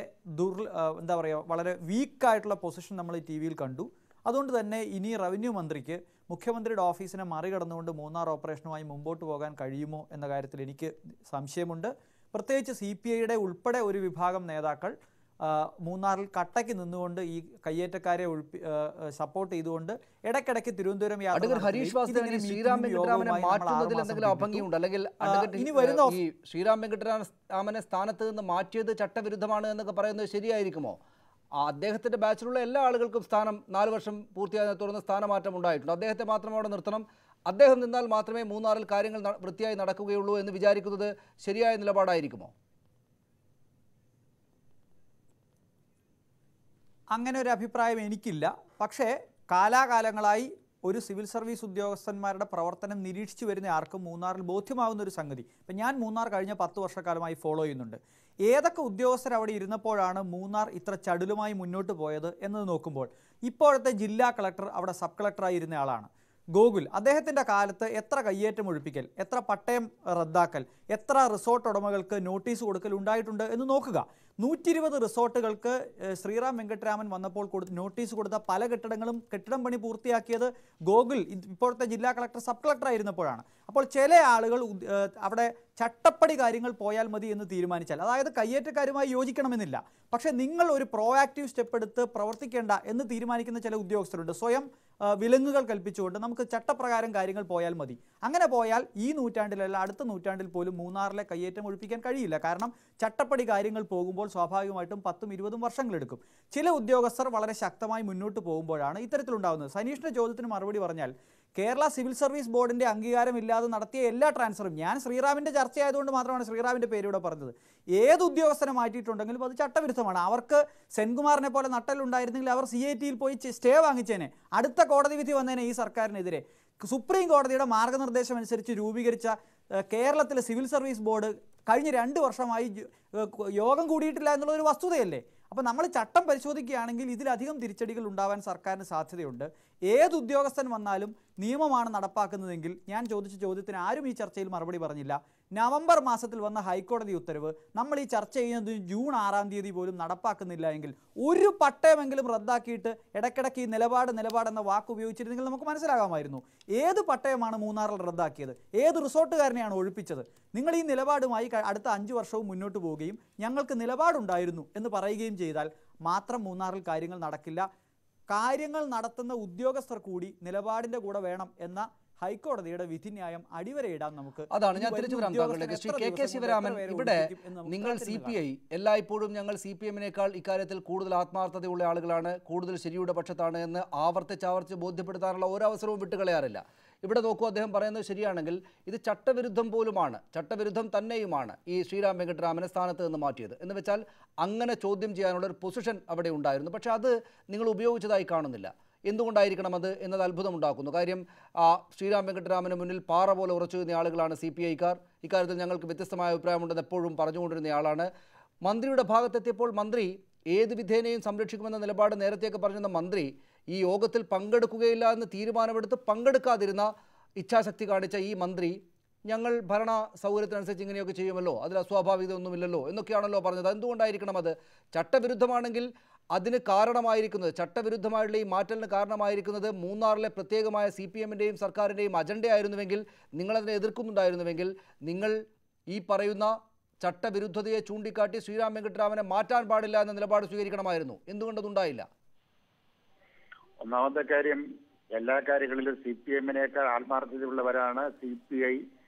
വളരെ വീക്കായിട്ടുള്ള പൊസിഷൻ നമ്മൾ ഈ TV യിൽ കണ്ടു. അതുകൊണ്ട് തന്നെ ഇനി റവന്യൂ മന്ത്രിക്ക് മുഖ്യമന്ത്രിയുടെ ഓഫീസിനെ മറികടന്നുകൊണ്ട് മൂന്നാർ ഓപ്പറേഷനുമായി മുമ്പോട്ട് പോകാൻ കഴിയുമോ എന്ന കാര്യത്തിൽ എനിക്ക് സംശയമുണ്ട്. പ്രത്യേകിച്ച് CPIയുടെ ഉൾപ്പെടെ ഒരു വിഭാഗം നേതാക്കൾ മൂന്നാറിൽ കട്ടയ്ക്ക് നിന്നുകൊണ്ട് ഈ കയ്യേറ്റക്കാരെ സപ്പോർട്ട് ചെയ്തുകൊണ്ട് ഇടയ്ക്കിടയ്ക്ക് തിരുവനന്തപുരം ശ്രീറാം വെങ്കിട്ടരാമനെ സ്ഥാനത്ത് നിന്ന് മാറ്റിയത് ചട്ടവിരുദ്ധമാണ് എന്നൊക്കെ പറയുന്നത് ശരിയായിരിക്കുമോ? അദ്ദേഹത്തിന്റെ ബാച്ചിലുള്ള എല്ലാ ആളുകൾക്കും സ്ഥാനം 4 വർഷം പൂർത്തിയായതിനെ തുടർന്ന് സ്ഥാനമാറ്റം ഉണ്ടായിട്ടുണ്ട്. അദ്ദേഹത്തെ മാത്രം അവിടെ നിർത്തണം, അദ്ദേഹം നിന്നാൽ മാത്രമേ മൂന്നാറിൽ കാര്യങ്ങൾ വൃത്തിയായി നടക്കുകയുള്ളൂ എന്ന് വിചാരിക്കുന്നത് ശരിയായ നിലപാടായിരിക്കുമോ? അങ്ങനെ ഒരു അഭിപ്രായം എനിക്കില്ല. പക്ഷേ കാലാകാലങ്ങളായി ഒരു സിവിൽ സർവീസ് ഉദ്യോഗസ്ഥന്മാരുടെ പ്രവർത്തനം നിരീക്ഷിച്ചു വരുന്ന ആർക്കും മൂന്നാറിൽ ബോധ്യമാകുന്ന ഒരു സംഗതി, ഇപ്പം ഞാൻ മൂന്നാർ കഴിഞ്ഞ 10 വർഷക്കാലമായി ഫോളോ ചെയ്യുന്നുണ്ട്. ഏതൊക്കെ ഉദ്യോഗസ്ഥർ അവിടെ ഇരുന്നപ്പോഴാണ് മൂന്നാർ ഇത്ര ചടുലമായി മുന്നോട്ട് പോയത് എന്നത് നോക്കുമ്പോൾ ഇപ്പോഴത്തെ ജില്ലാ കളക്ടർ അവിടെ സബ് കളക്ടറായി ഇരുന്ന ആളാണ് ഗോകുൽ. അദ്ദേഹത്തിൻ്റെ കാലത്ത് എത്ര കയ്യേറ്റം ഒഴിപ്പിക്കൽ, എത്ര പട്ടയം റദ്ദാക്കൽ, എത്ര റിസോർട്ട് ഉടമകൾക്ക് നോട്ടീസ് കൊടുക്കൽ ഉണ്ടായിട്ടുണ്ട് എന്ന് നോക്കുക. 120 റിസോർട്ടുകൾക്ക് ശ്രീറാം വെങ്കിട്ടരാമൻ വന്നപ്പോൾ നോട്ടീസ് കൊടുത്ത പല കെട്ടിടം പണി പൂർത്തിയാക്കിയത് ഗോകുൽ ഇപ്പോഴത്തെ ജില്ലാ കളക്ടർ സബ് കളക്ടറായിരുന്നപ്പോഴാണ്. അപ്പോൾ ചില ആളുകൾ അവിടെ ചട്ടപ്പടി കാര്യങ്ങൾ പോയാൽ മതി എന്ന് തീരുമാനിച്ചാൽ, അതായത് കയ്യേറ്റക്കാരുമായി യോജിക്കണമെന്നില്ല, പക്ഷേ നിങ്ങൾ ഒരു പ്രോആക്റ്റീവ് സ്റ്റെപ്പ് എടുത്ത് പ്രവർത്തിക്കേണ്ട എന്ന് തീരുമാനിക്കുന്ന ചില ഉദ്യോഗസ്ഥരുണ്ട്. സ്വയം വിലങ്ങുകൾ കൽപ്പിച്ചുകൊണ്ട് നമുക്ക് ചട്ടപ്രകാരം കാര്യങ്ങൾ പോയാൽ മതി. അങ്ങനെ പോയാൽ ഈ നൂറ്റാണ്ടിലല്ല അടുത്ത നൂറ്റാണ്ടിൽ പോലും മൂന്നാറിലെ കയ്യേറ്റം ഒഴിപ്പിക്കാൻ കഴിയില്ല. കാരണം ചട്ടപ്പടി കാര്യങ്ങൾ പോകുമ്പോൾ സ്വാഭാവികമായിട്ടും 10-20 വർഷങ്ങളെടുക്കും. ചില ഉദ്യോഗസ്ഥർ വളരെ ശക്തമായി മുന്നോട്ട് പോകുമ്പോഴാണ് ഇത്തരത്തിലുണ്ടാകുന്നത്. സനീഷിൻ്റെ ചോദ്യത്തിന് മറുപടി പറഞ്ഞാൽ കേരള സിവിൽ സർവീസ് ബോർഡിൻ്റെ അംഗീകാരമില്ലാതെ നടത്തിയ എല്ലാ ട്രാൻസ്ഫറും, ഞാൻ ശ്രീറാമിൻ്റെ ചർച്ചയായതുകൊണ്ട് മാത്രമാണ് ശ്രീറാമിൻ്റെ പേര് ഇവിടെ പറഞ്ഞത്, ഏത് ഉദ്യോഗസ്ഥനെ മാറ്റിയിട്ടുണ്ടെങ്കിലും അത് ചട്ടവിരുദ്ധമാണ്. അവർക്ക് സെൻകുമാറിനെ പോലെ നട്ടലുണ്ടായിരുന്നെങ്കിൽ അവർ CIT-യിൽ പോയി സ്റ്റേ വാങ്ങിച്ചേനെ, അടുത്ത കോടതി വിധി വന്നേനെ ഈ സർക്കാരിനെതിരെ. സുപ്രീം കോടതിയുടെ മാർഗനിർദ്ദേശം അനുസരിച്ച് രൂപീകരിച്ച കേരളത്തിലെ സിവിൽ സർവീസ് ബോർഡ് കഴിഞ്ഞ 2 വർഷമായി യോഗം കൂടിയിട്ടില്ല എന്നുള്ളതൊരു വസ്തുതയല്ലേ? അപ്പോൾ നമ്മൾ ചട്ടം പരിശോധിക്കുകയാണെങ്കിൽ ഇതിലധികം തിരിച്ചടികൾ ഉണ്ടാവാൻ സർക്കാരിന് സാധ്യതയുണ്ട്. ഏത് ഉദ്യോഗസ്ഥൻ വന്നാലും നിയമമാണ് നടപ്പാക്കുന്നതെങ്കിൽ, ഞാൻ ചോദിച്ച ചോദ്യത്തിന് ആരും ഈ ചർച്ചയിൽ മറുപടി പറഞ്ഞില്ല. നവംബർ മാസത്തിൽ വന്ന ഹൈക്കോടതി ഉത്തരവ് നമ്മൾ ഈ ചർച്ച ചെയ്യുന്നത് ജൂൺ 6-ാം തീയതി പോലും നടപ്പാക്കുന്നില്ല എങ്കിൽ ഒരു പട്ടയമെങ്കിലും റദ്ദാക്കിയിട്ട് ഇടയ്ക്കിടയ്ക്ക് ഈ നിലപാടെന്ന വാക്ക് ഉപയോഗിച്ചിരുന്നെങ്കിൽ നമുക്ക് മനസ്സിലാകാമായിരുന്നു. ഏത് പട്ടയമാണ് മൂന്നാറിൽ റദ്ദാക്കിയത്? ഏത് റിസോർട്ടുകാരനെയാണ് ഒഴിപ്പിച്ചത്? നിങ്ങൾ ഈ നിലപാടുമായി അടുത്ത 5 വർഷവും മുന്നോട്ട് പോവുകയും ഞങ്ങൾക്ക് നിലപാടുണ്ടായിരുന്നു എന്ന് പറയുകയും ചെയ്താൽ മാത്രം മൂന്നാറിൽ കാര്യങ്ങൾ നടക്കില്ല. കാര്യങ്ങൾ നടത്തുന്ന ഉദ്യോഗസ്ഥർ കൂടി നിലപാടിൻ്റെ കൂടെ വേണം എന്ന ഹൈക്കോടതിയുടെ വിധിന്യായം അടിവരയിടാൻ നമുക്ക്. അതാണ് ഞാൻ തിരിച്ചു വരാം താങ്കളിലേക്ക്. ശ്രീ KK ശിവരാമൻ, ഇവിടെ നിങ്ങൾ CPI എല്ലായ്പ്പോഴും ഞങ്ങൾ CPM-നേക്കാൾ ഇക്കാര്യത്തിൽ കൂടുതൽ ആത്മാർത്ഥതയുള്ള ആളുകളാണ്, കൂടുതൽ ശരിയുടെ പക്ഷത്താണ് എന്ന് ആവർത്തിച്ച് ബോധ്യപ്പെടുത്താനുള്ള ഒരവസരവും വിട്ടുകളയാറില്ല. ഇവിടെ നോക്കൂ, അദ്ദേഹം പറയുന്നത് ശരിയാണെങ്കിൽ ഇത് ചട്ടവിരുദ്ധം പോലുമാണ്, ചട്ടവിരുദ്ധം തന്നെയുമാണ് ഈ ശ്രീറാം വെങ്കിട്ടരാമനെ സ്ഥാനത്ത് നിന്ന് മാറ്റിയത് എന്ന് വെച്ചാൽ അങ്ങനെ ചോദ്യം ചെയ്യാനുള്ള ഒരു പൊസിഷൻ അവിടെ ഉണ്ടായിരുന്നു. പക്ഷേ അത് നിങ്ങൾ ഉപയോഗിച്ചതായി കാണുന്നില്ല. എന്തുകൊണ്ടായിരിക്കണം അത് എന്നത് അത്ഭുതമുണ്ടാക്കുന്നു. കാര്യം ശ്രീറാം വെങ്കിട്ടരാമന് മുന്നിൽ പാറ പോലെ ഉറച്ചു നിന്ന ആളുകളാണ് CPI-ക്കാർ. ഇക്കാര്യത്തിൽ ഞങ്ങൾക്ക് വ്യത്യസ്തമായ അഭിപ്രായമുണ്ടെന്ന് എപ്പോഴും പറഞ്ഞുകൊണ്ടിരുന്നയാളാണ്. മന്ത്രിയുടെ ഭാഗത്തെത്തിയപ്പോൾ മന്ത്രി ഏത് വിധേനയും സംരക്ഷിക്കുമെന്ന നിലപാട് നേരത്തെയൊക്കെ പറഞ്ഞിരുന്ന മന്ത്രി ഈ യോഗത്തിൽ പങ്കെടുക്കുകയില്ല എന്ന് തീരുമാനമെടുത്ത് പങ്കെടുക്കാതിരുന്ന ഇച്ഛാശക്തി കാണിച്ച ഈ മന്ത്രി ഞങ്ങൾ ഭരണ സൗകര്യത്തിനനുസരിച്ച് ഇങ്ങനെയൊക്കെ ചെയ്യുമല്ലോ, അതിൽ അസ്വാഭാവികതയൊന്നുമില്ലല്ലോ എന്നൊക്കെയാണല്ലോ പറഞ്ഞത്. എന്തുകൊണ്ടായിരിക്കണം അത്? ചട്ടവിരുദ്ധമാണെങ്കിൽ അതിന് കാരണമായിരിക്കുന്നത്, ചട്ടവിരുദ്ധമായിട്ടുള്ള ഈ മാറ്റലിന് കാരണമായിരിക്കുന്നത് മൂന്നാറിലെ പ്രത്യേകമായ CPM-ൻ്റെയും സർക്കാരിൻ്റെയും അജണ്ടയായിരുന്നുവെങ്കിൽ, നിങ്ങളതിനെ എതിർക്കുന്നുണ്ടായിരുന്നുവെങ്കിൽ, നിങ്ങൾ ഈ പറയുന്ന ചട്ടവിരുദ്ധതയെ ചൂണ്ടിക്കാട്ടി ശ്രീറാം വെങ്കിട്ടരാമനെ മാറ്റാൻ പാടില്ല എന്ന നിലപാട് സ്വീകരിക്കണമായിരുന്നു. എന്തുകൊണ്ടതുണ്ടായില്ല? ഒന്നാമത്തെ കാര്യം, എല്ലാ കാര്യങ്ങളിലും CPM-നേക്കാൾ ആത്മാർത്ഥതയുള്ളവരാണ് CPI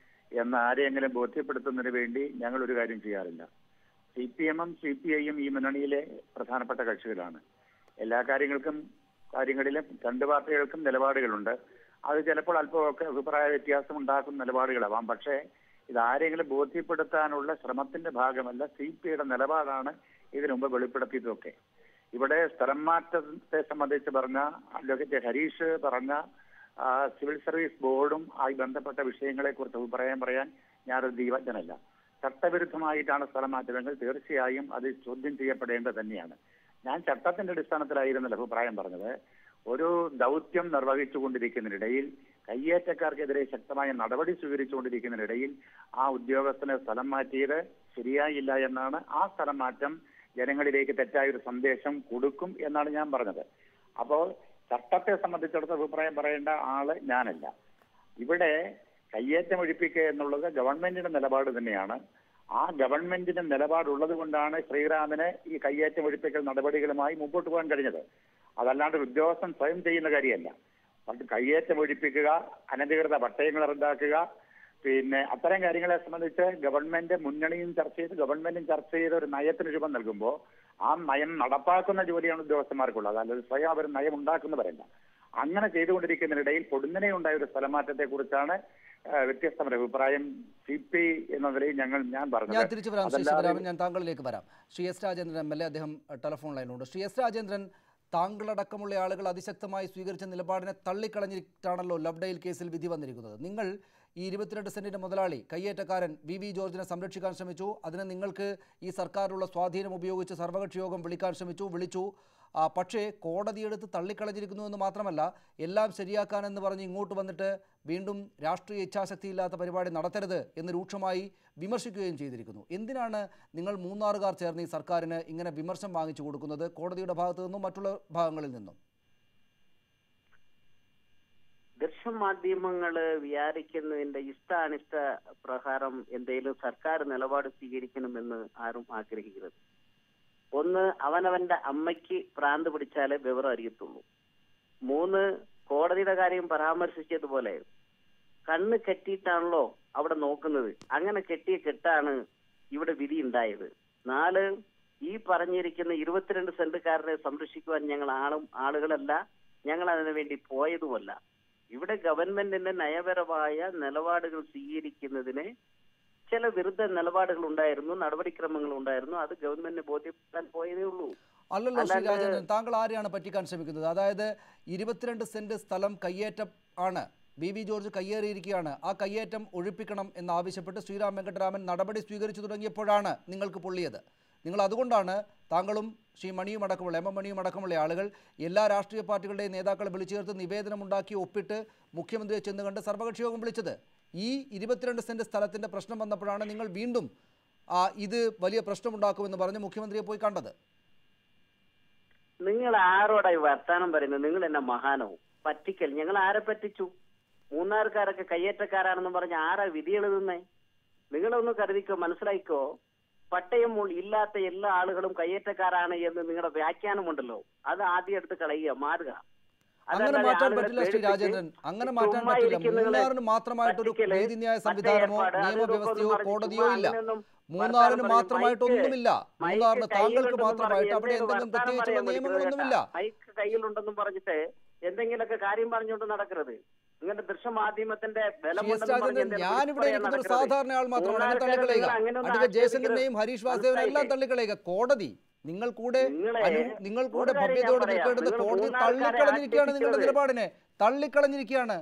എന്ന് ആരെയെങ്കിലും ബോധ്യപ്പെടുത്തുന്നതിന് വേണ്ടി ഞങ്ങൾ ഒരു കാര്യം ചെയ്യാറില്ല. CPM-ഉം CPI-യും ഈ മുന്നണിയിലെ പ്രധാനപ്പെട്ട കക്ഷികളാണ്. എല്ലാ കാര്യങ്ങളിലും 2 പാർട്ടികൾക്കും നിലപാടുകളുണ്ട്. അത് ചിലപ്പോൾ അല്പമൊക്കെ അഭിപ്രായ വ്യത്യാസം ഉണ്ടാക്കുന്ന നിലപാടുകളാവാം. പക്ഷേ ഇതാരെങ്കിലും ബോധ്യപ്പെടുത്താനുള്ള ശ്രമത്തിന്റെ ഭാഗമല്ല, CPIയുടെ നിലപാടാണ് ഇതിനു മുമ്പ് വെളിപ്പെടുത്തിയതൊക്കെ. ഇവിടെ സ്ഥലം മാറ്റത്തെ സംബന്ധിച്ച് പറഞ്ഞ അഡ്വക്കേറ്റ് ഹരീഷ് പറഞ്ഞ സിവിൽ സർവീസ് ബോർഡും ആയി ബന്ധപ്പെട്ട വിഷയങ്ങളെക്കുറിച്ച് അഭിപ്രായം പറയാൻ ഞാനൊരു ദീപജ്ഞനല്ല. ചട്ടവിരുദ്ധമായിട്ടാണ് സ്ഥലം മാറ്റമെങ്കിൽ തീർച്ചയായും അത് ചോദ്യം ചെയ്യപ്പെടേണ്ടത് തന്നെയാണ്. ഞാൻ ചട്ടത്തിന്റെ അടിസ്ഥാനത്തിലായിരുന്നല്ലോ അഭിപ്രായം പറഞ്ഞത്. ഒരു ദൗത്യം നിർവഹിച്ചുകൊണ്ടിരിക്കുന്നതിനിടയിൽ, കയ്യേറ്റക്കാർക്കെതിരെ ശക്തമായ നടപടി സ്വീകരിച്ചുകൊണ്ടിരിക്കുന്നതിനിടയിൽ ആ ഉദ്യോഗസ്ഥനെ സ്ഥലം മാറ്റിയത് ശരിയായില്ല എന്നാണ്. ആ സ്ഥലം മാറ്റം ജനങ്ങളിലേക്ക് തെറ്റായൊരു സന്ദേശം കൊടുക്കും എന്നാണ് ഞാൻ പറഞ്ഞത്. അപ്പോൾ ചട്ടത്തെ സംബന്ധിച്ചിടത്തോളം അഭിപ്രായം പറയേണ്ട ആള് ഞാനല്ല. ഇവിടെ കയ്യേറ്റം ഒഴിപ്പിക്കുക എന്നുള്ളത് ഗവൺമെന്റിന്റെ നിലപാട് തന്നെയാണ്. ആ ഗവൺമെന്റിന്റെ നിലപാടുള്ളത് കൊണ്ടാണ് ശ്രീറാമിന് ഈ കയ്യേറ്റം ഒഴിപ്പിക്കൽ നടപടികളുമായി മുമ്പോട്ട് പോകാൻ കഴിഞ്ഞത്. അതല്ലാണ്ട് ഉദ്യോഗസ്ഥൻ സ്വയം ചെയ്യുന്ന കാര്യമല്ല. അത് കയ്യേറ്റം ഒഴിപ്പിക്കുക, അനധികൃത പട്ടയങ്ങൾ റദ്ദാക്കുക, പിന്നെ അത്തരം കാര്യങ്ങളെ സംബന്ധിച്ച് ഗവൺമെന്റ് മുന്നണിയും ചർച്ച ചെയ്ത് ഗവൺമെന്റും ചർച്ച ചെയ്ത ഒരു നയത്തിന് രൂപം നൽകുമ്പോൾ ആ നയം നടപ്പാക്കുന്ന ജോലിയാണ് ഉദ്യോഗസ്ഥന്മാർക്കുള്ളത്. അല്ലാതെ സ്വയം അവർ നയം ഉണ്ടാക്കുന്നവരല്ല. അങ്ങനെ ചെയ്തുകൊണ്ടിരിക്കുന്നതിനിടയിൽ പൊടുന്നനെ ഉണ്ടായ ഒരു സ്ഥലമാറ്റത്തെ കുറിച്ചാണ് വ്യത്യസ്തമായ അഭിപ്രായം CPI എന്ന നിലയിൽ ഞാൻ പറഞ്ഞത്. ഞാൻ തിരിച്ചു വരാം ശ്രീ ശിവരാമൻ, ഞാൻ താങ്കളിലേക്ക് വരാം. ശ്രീ എസ് രാജേന്ദ്രൻ MLA അദ്ദേഹം ടെലിഫോൺ ലൈനിലുണ്ട്. ശ്രീ എസ് രാജേന്ദ്രൻ, താങ്കളടക്കമുള്ള ആളുകൾ അതിശക്തമായി സ്വീകരിച്ച നിലപാടിനെ തള്ളിക്കളഞ്ഞിട്ടാണല്ലോ ലബ്ഡയിൽ കേസിൽ വിധി വന്നിരിക്കുന്നത്. നിങ്ങൾ ഈ 22 സെന്റിന്റെ മുതലാളി കയ്യേറ്റക്കാരൻ VV ജോർജിനെ സംരക്ഷിക്കാൻ ശ്രമിച്ചു. അതിന് നിങ്ങൾക്ക് ഈ സർക്കാരിലുള്ള സ്വാധീനം ഉപയോഗിച്ച് സർവകക്ഷി യോഗം വിളിക്കാൻ വിളിച്ചു. പക്ഷേ കോടതിയെടുത്ത് തള്ളിക്കളഞ്ഞിരിക്കുന്നു എന്ന് മാത്രമല്ല, എല്ലാം ശരിയാക്കാനെന്ന് പറഞ്ഞ് ഇങ്ങോട്ട് വന്നിട്ട് വീണ്ടും രാഷ്ട്രീയ ഇച്ഛാശക്തിയില്ലാത്ത പരിപാടി നടത്തരുത് എന്ന് രൂക്ഷമായി വിമർശിക്കുകയും ചെയ്തിരിക്കുന്നു. എന്തിനാണ് നിങ്ങൾ മൂന്നാറുകാർ ചേർന്ന് ഈ സർക്കാരിന് ഇങ്ങനെ വിമർശനം വാങ്ങിച്ചു കൊടുക്കുന്നത്, കോടതിയുടെ ഭാഗത്തു നിന്നും മറ്റുള്ള ഭാഗങ്ങളിൽ നിന്നും? ദൃശ്യമാധ്യമങ്ങൾ വിചാരിക്കുന്നതിന്റെ ഇഷ്ടാനിഷ്ട പ്രകാരം എന്തെങ്കിലും സർക്കാർ നിലപാട് സ്വീകരിക്കണമെന്ന് ആരും ആഗ്രഹിക്കരുത്. ഒന്ന്, അവനവന്റെ അമ്മയ്ക്ക് ഭ്രാന്ത് പിടിച്ചാലേ വിവരം അറിയത്തുള്ളൂ. 3, കോടതിയുടെ കാര്യം പരാമർശിച്ചതുപോലെ കണ്ണ് കെട്ടിയിട്ടാണല്ലോ അവിടെ നോക്കുന്നത്. അങ്ങനെ കെട്ടിയ കെട്ടാണ് ഇവിടെ വിധി ഉണ്ടായത്. 4, ഈ പറഞ്ഞിരിക്കുന്ന 22 സെന്റുകാരനെ സംരക്ഷിക്കുവാൻ ഞങ്ങൾ ആളുകളല്ല, ഞങ്ങൾ അതിനു വേണ്ടി പോയതുമല്ല. ഇവിടെ ഗവൺമെന്റിന്റെ നയപരമായ നിലപാടുകൾ സ്വീകരിക്കുന്നതിന് ചില വിരുദ്ധ നിലപാടുകൾ ഉണ്ടായിരുന്നു, നടപടിക്രമങ്ങൾ ഉണ്ടായിരുന്നു. അത് ഗവൺമെന്റിനെ ബോധ്യപ്പെടാൻ പോയതേ ഉള്ളൂ. അല്ലല്ലോ ശ്രീ രാജേന്ദ്രൻ, താങ്കൾ ആരെയാണ് പറ്റിക്കാൻ ശ്രമിക്കുന്നത്? അതായത് 22 സെന്റ് സ്ഥലം കയ്യേറ്റം ആണ്, VV ജോർജ് കയ്യേറിയിരിക്കുകയാണ്. ആ കയ്യേറ്റം ഒഴിപ്പിക്കണം എന്നാവശ്യപ്പെട്ട് ശ്രീറാം വെങ്കട്ടരാമൻ നടപടി സ്വീകരിച്ചു തുടങ്ങിയപ്പോഴാണ് നിങ്ങൾക്ക് പൊള്ളിയത്. നിങ്ങൾ അതുകൊണ്ടാണ് താങ്കളും ശ്രീ മണിയും അടക്കമുള്ള MM മണിയും അടക്കമുള്ള ആളുകൾ എല്ലാ രാഷ്ട്രീയ പാർട്ടികളുടെയും നേതാക്കളെ വിളിച്ചു ചേർത്ത് നിവേദനമുണ്ടാക്കി ഒപ്പിട്ട് മുഖ്യമന്ത്രിയെ ചെന്ന് കണ്ട് സർവകക്ഷി യോഗം വിളിച്ചത്. ഈ 22 സെന്റ് സ്ഥലത്തിന്റെ പ്രശ്നം വന്നപ്പോഴാണ് നിങ്ങൾ വീണ്ടും ഇത് വലിയ പ്രശ്നമുണ്ടാക്കുമെന്ന് പറഞ്ഞ് മുഖ്യമന്ത്രിയെ പോയി കണ്ടത്. നിങ്ങൾ ആരോടായി വർത്താനം പറയുന്നത്? നിങ്ങൾ എന്നെ മഹാനവും പറ്റിക്കൽ. ഞങ്ങൾ ആരെ പറ്റിച്ചു? മൂന്നാർക്കാരൊക്കെ കയ്യേറ്റക്കാരാണെന്ന് പറഞ്ഞ് ആരാ വിധി എഴുതുന്നേ? നിങ്ങളൊന്ന് കരുതിക്കോ, മനസ്സിലായിക്കോ. പട്ടയം ഇല്ലാത്ത എല്ലാ ആളുകളും കയ്യേറ്റക്കാരാണ് എന്ന് നിങ്ങളുടെ വ്യാഖ്യാനമുണ്ടല്ലോ, അത് ആദ്യം എടുത്ത് കളയുക, മാറുക. അങ്ങനെ മാറ്റാൻ പറ്റില്ല ശ്രീ രാജേന്ദ്രൻ, അങ്ങനെ മാറ്റാൻ പറ്റില്ല. മൂന്നാറിന് മാത്രമായിട്ടൊരു നീതിന്യായ സംവിധാനമോ നിയമവ്യവസ്ഥയോ കോടതിയോ ഇല്ല. മൂന്നാറിന് മാത്രമായിട്ടൊന്നുമില്ല. മൂന്നാറിന് താങ്കൾക്ക് മാത്രമായിട്ട് അവിടെ എന്തെങ്കിലും പ്രത്യേകിച്ചുള്ള നിയമങ്ങളൊന്നുമില്ല. മൈക്ക് കയ്യിലുണ്ടെന്നും പറഞ്ഞിട്ട് എന്തെങ്കിലുമൊക്കെ കാര്യം പറഞ്ഞുകൊണ്ട് നടക്കരുത്. നിങ്ങളുടെ ദൃശ്യമാധ്യമത്തിന്റെ ഞാനിവിടെ ഇരിക്കുന്ന ഒരു സാധാരണ ആൾ മാത്രമാണ്. തള്ളിക്കളയുക അഡ്വക്കേറ്റ് ജയശങ്കറിനെയും ഹരീഷ് വാസുദേവനെയും എല്ലാം തള്ളിക്കളയുക. കോടതി നിങ്ങൾ കൂടെ ഭവ്യതയോടെ നിൽക്കേണ്ടത് കോടതി തള്ളിക്കളഞ്ഞിരിക്കുകയാണ്. നിങ്ങളുടെ നിലപാടിനെ തള്ളിക്കളഞ്ഞിരിക്കുകയാണ്.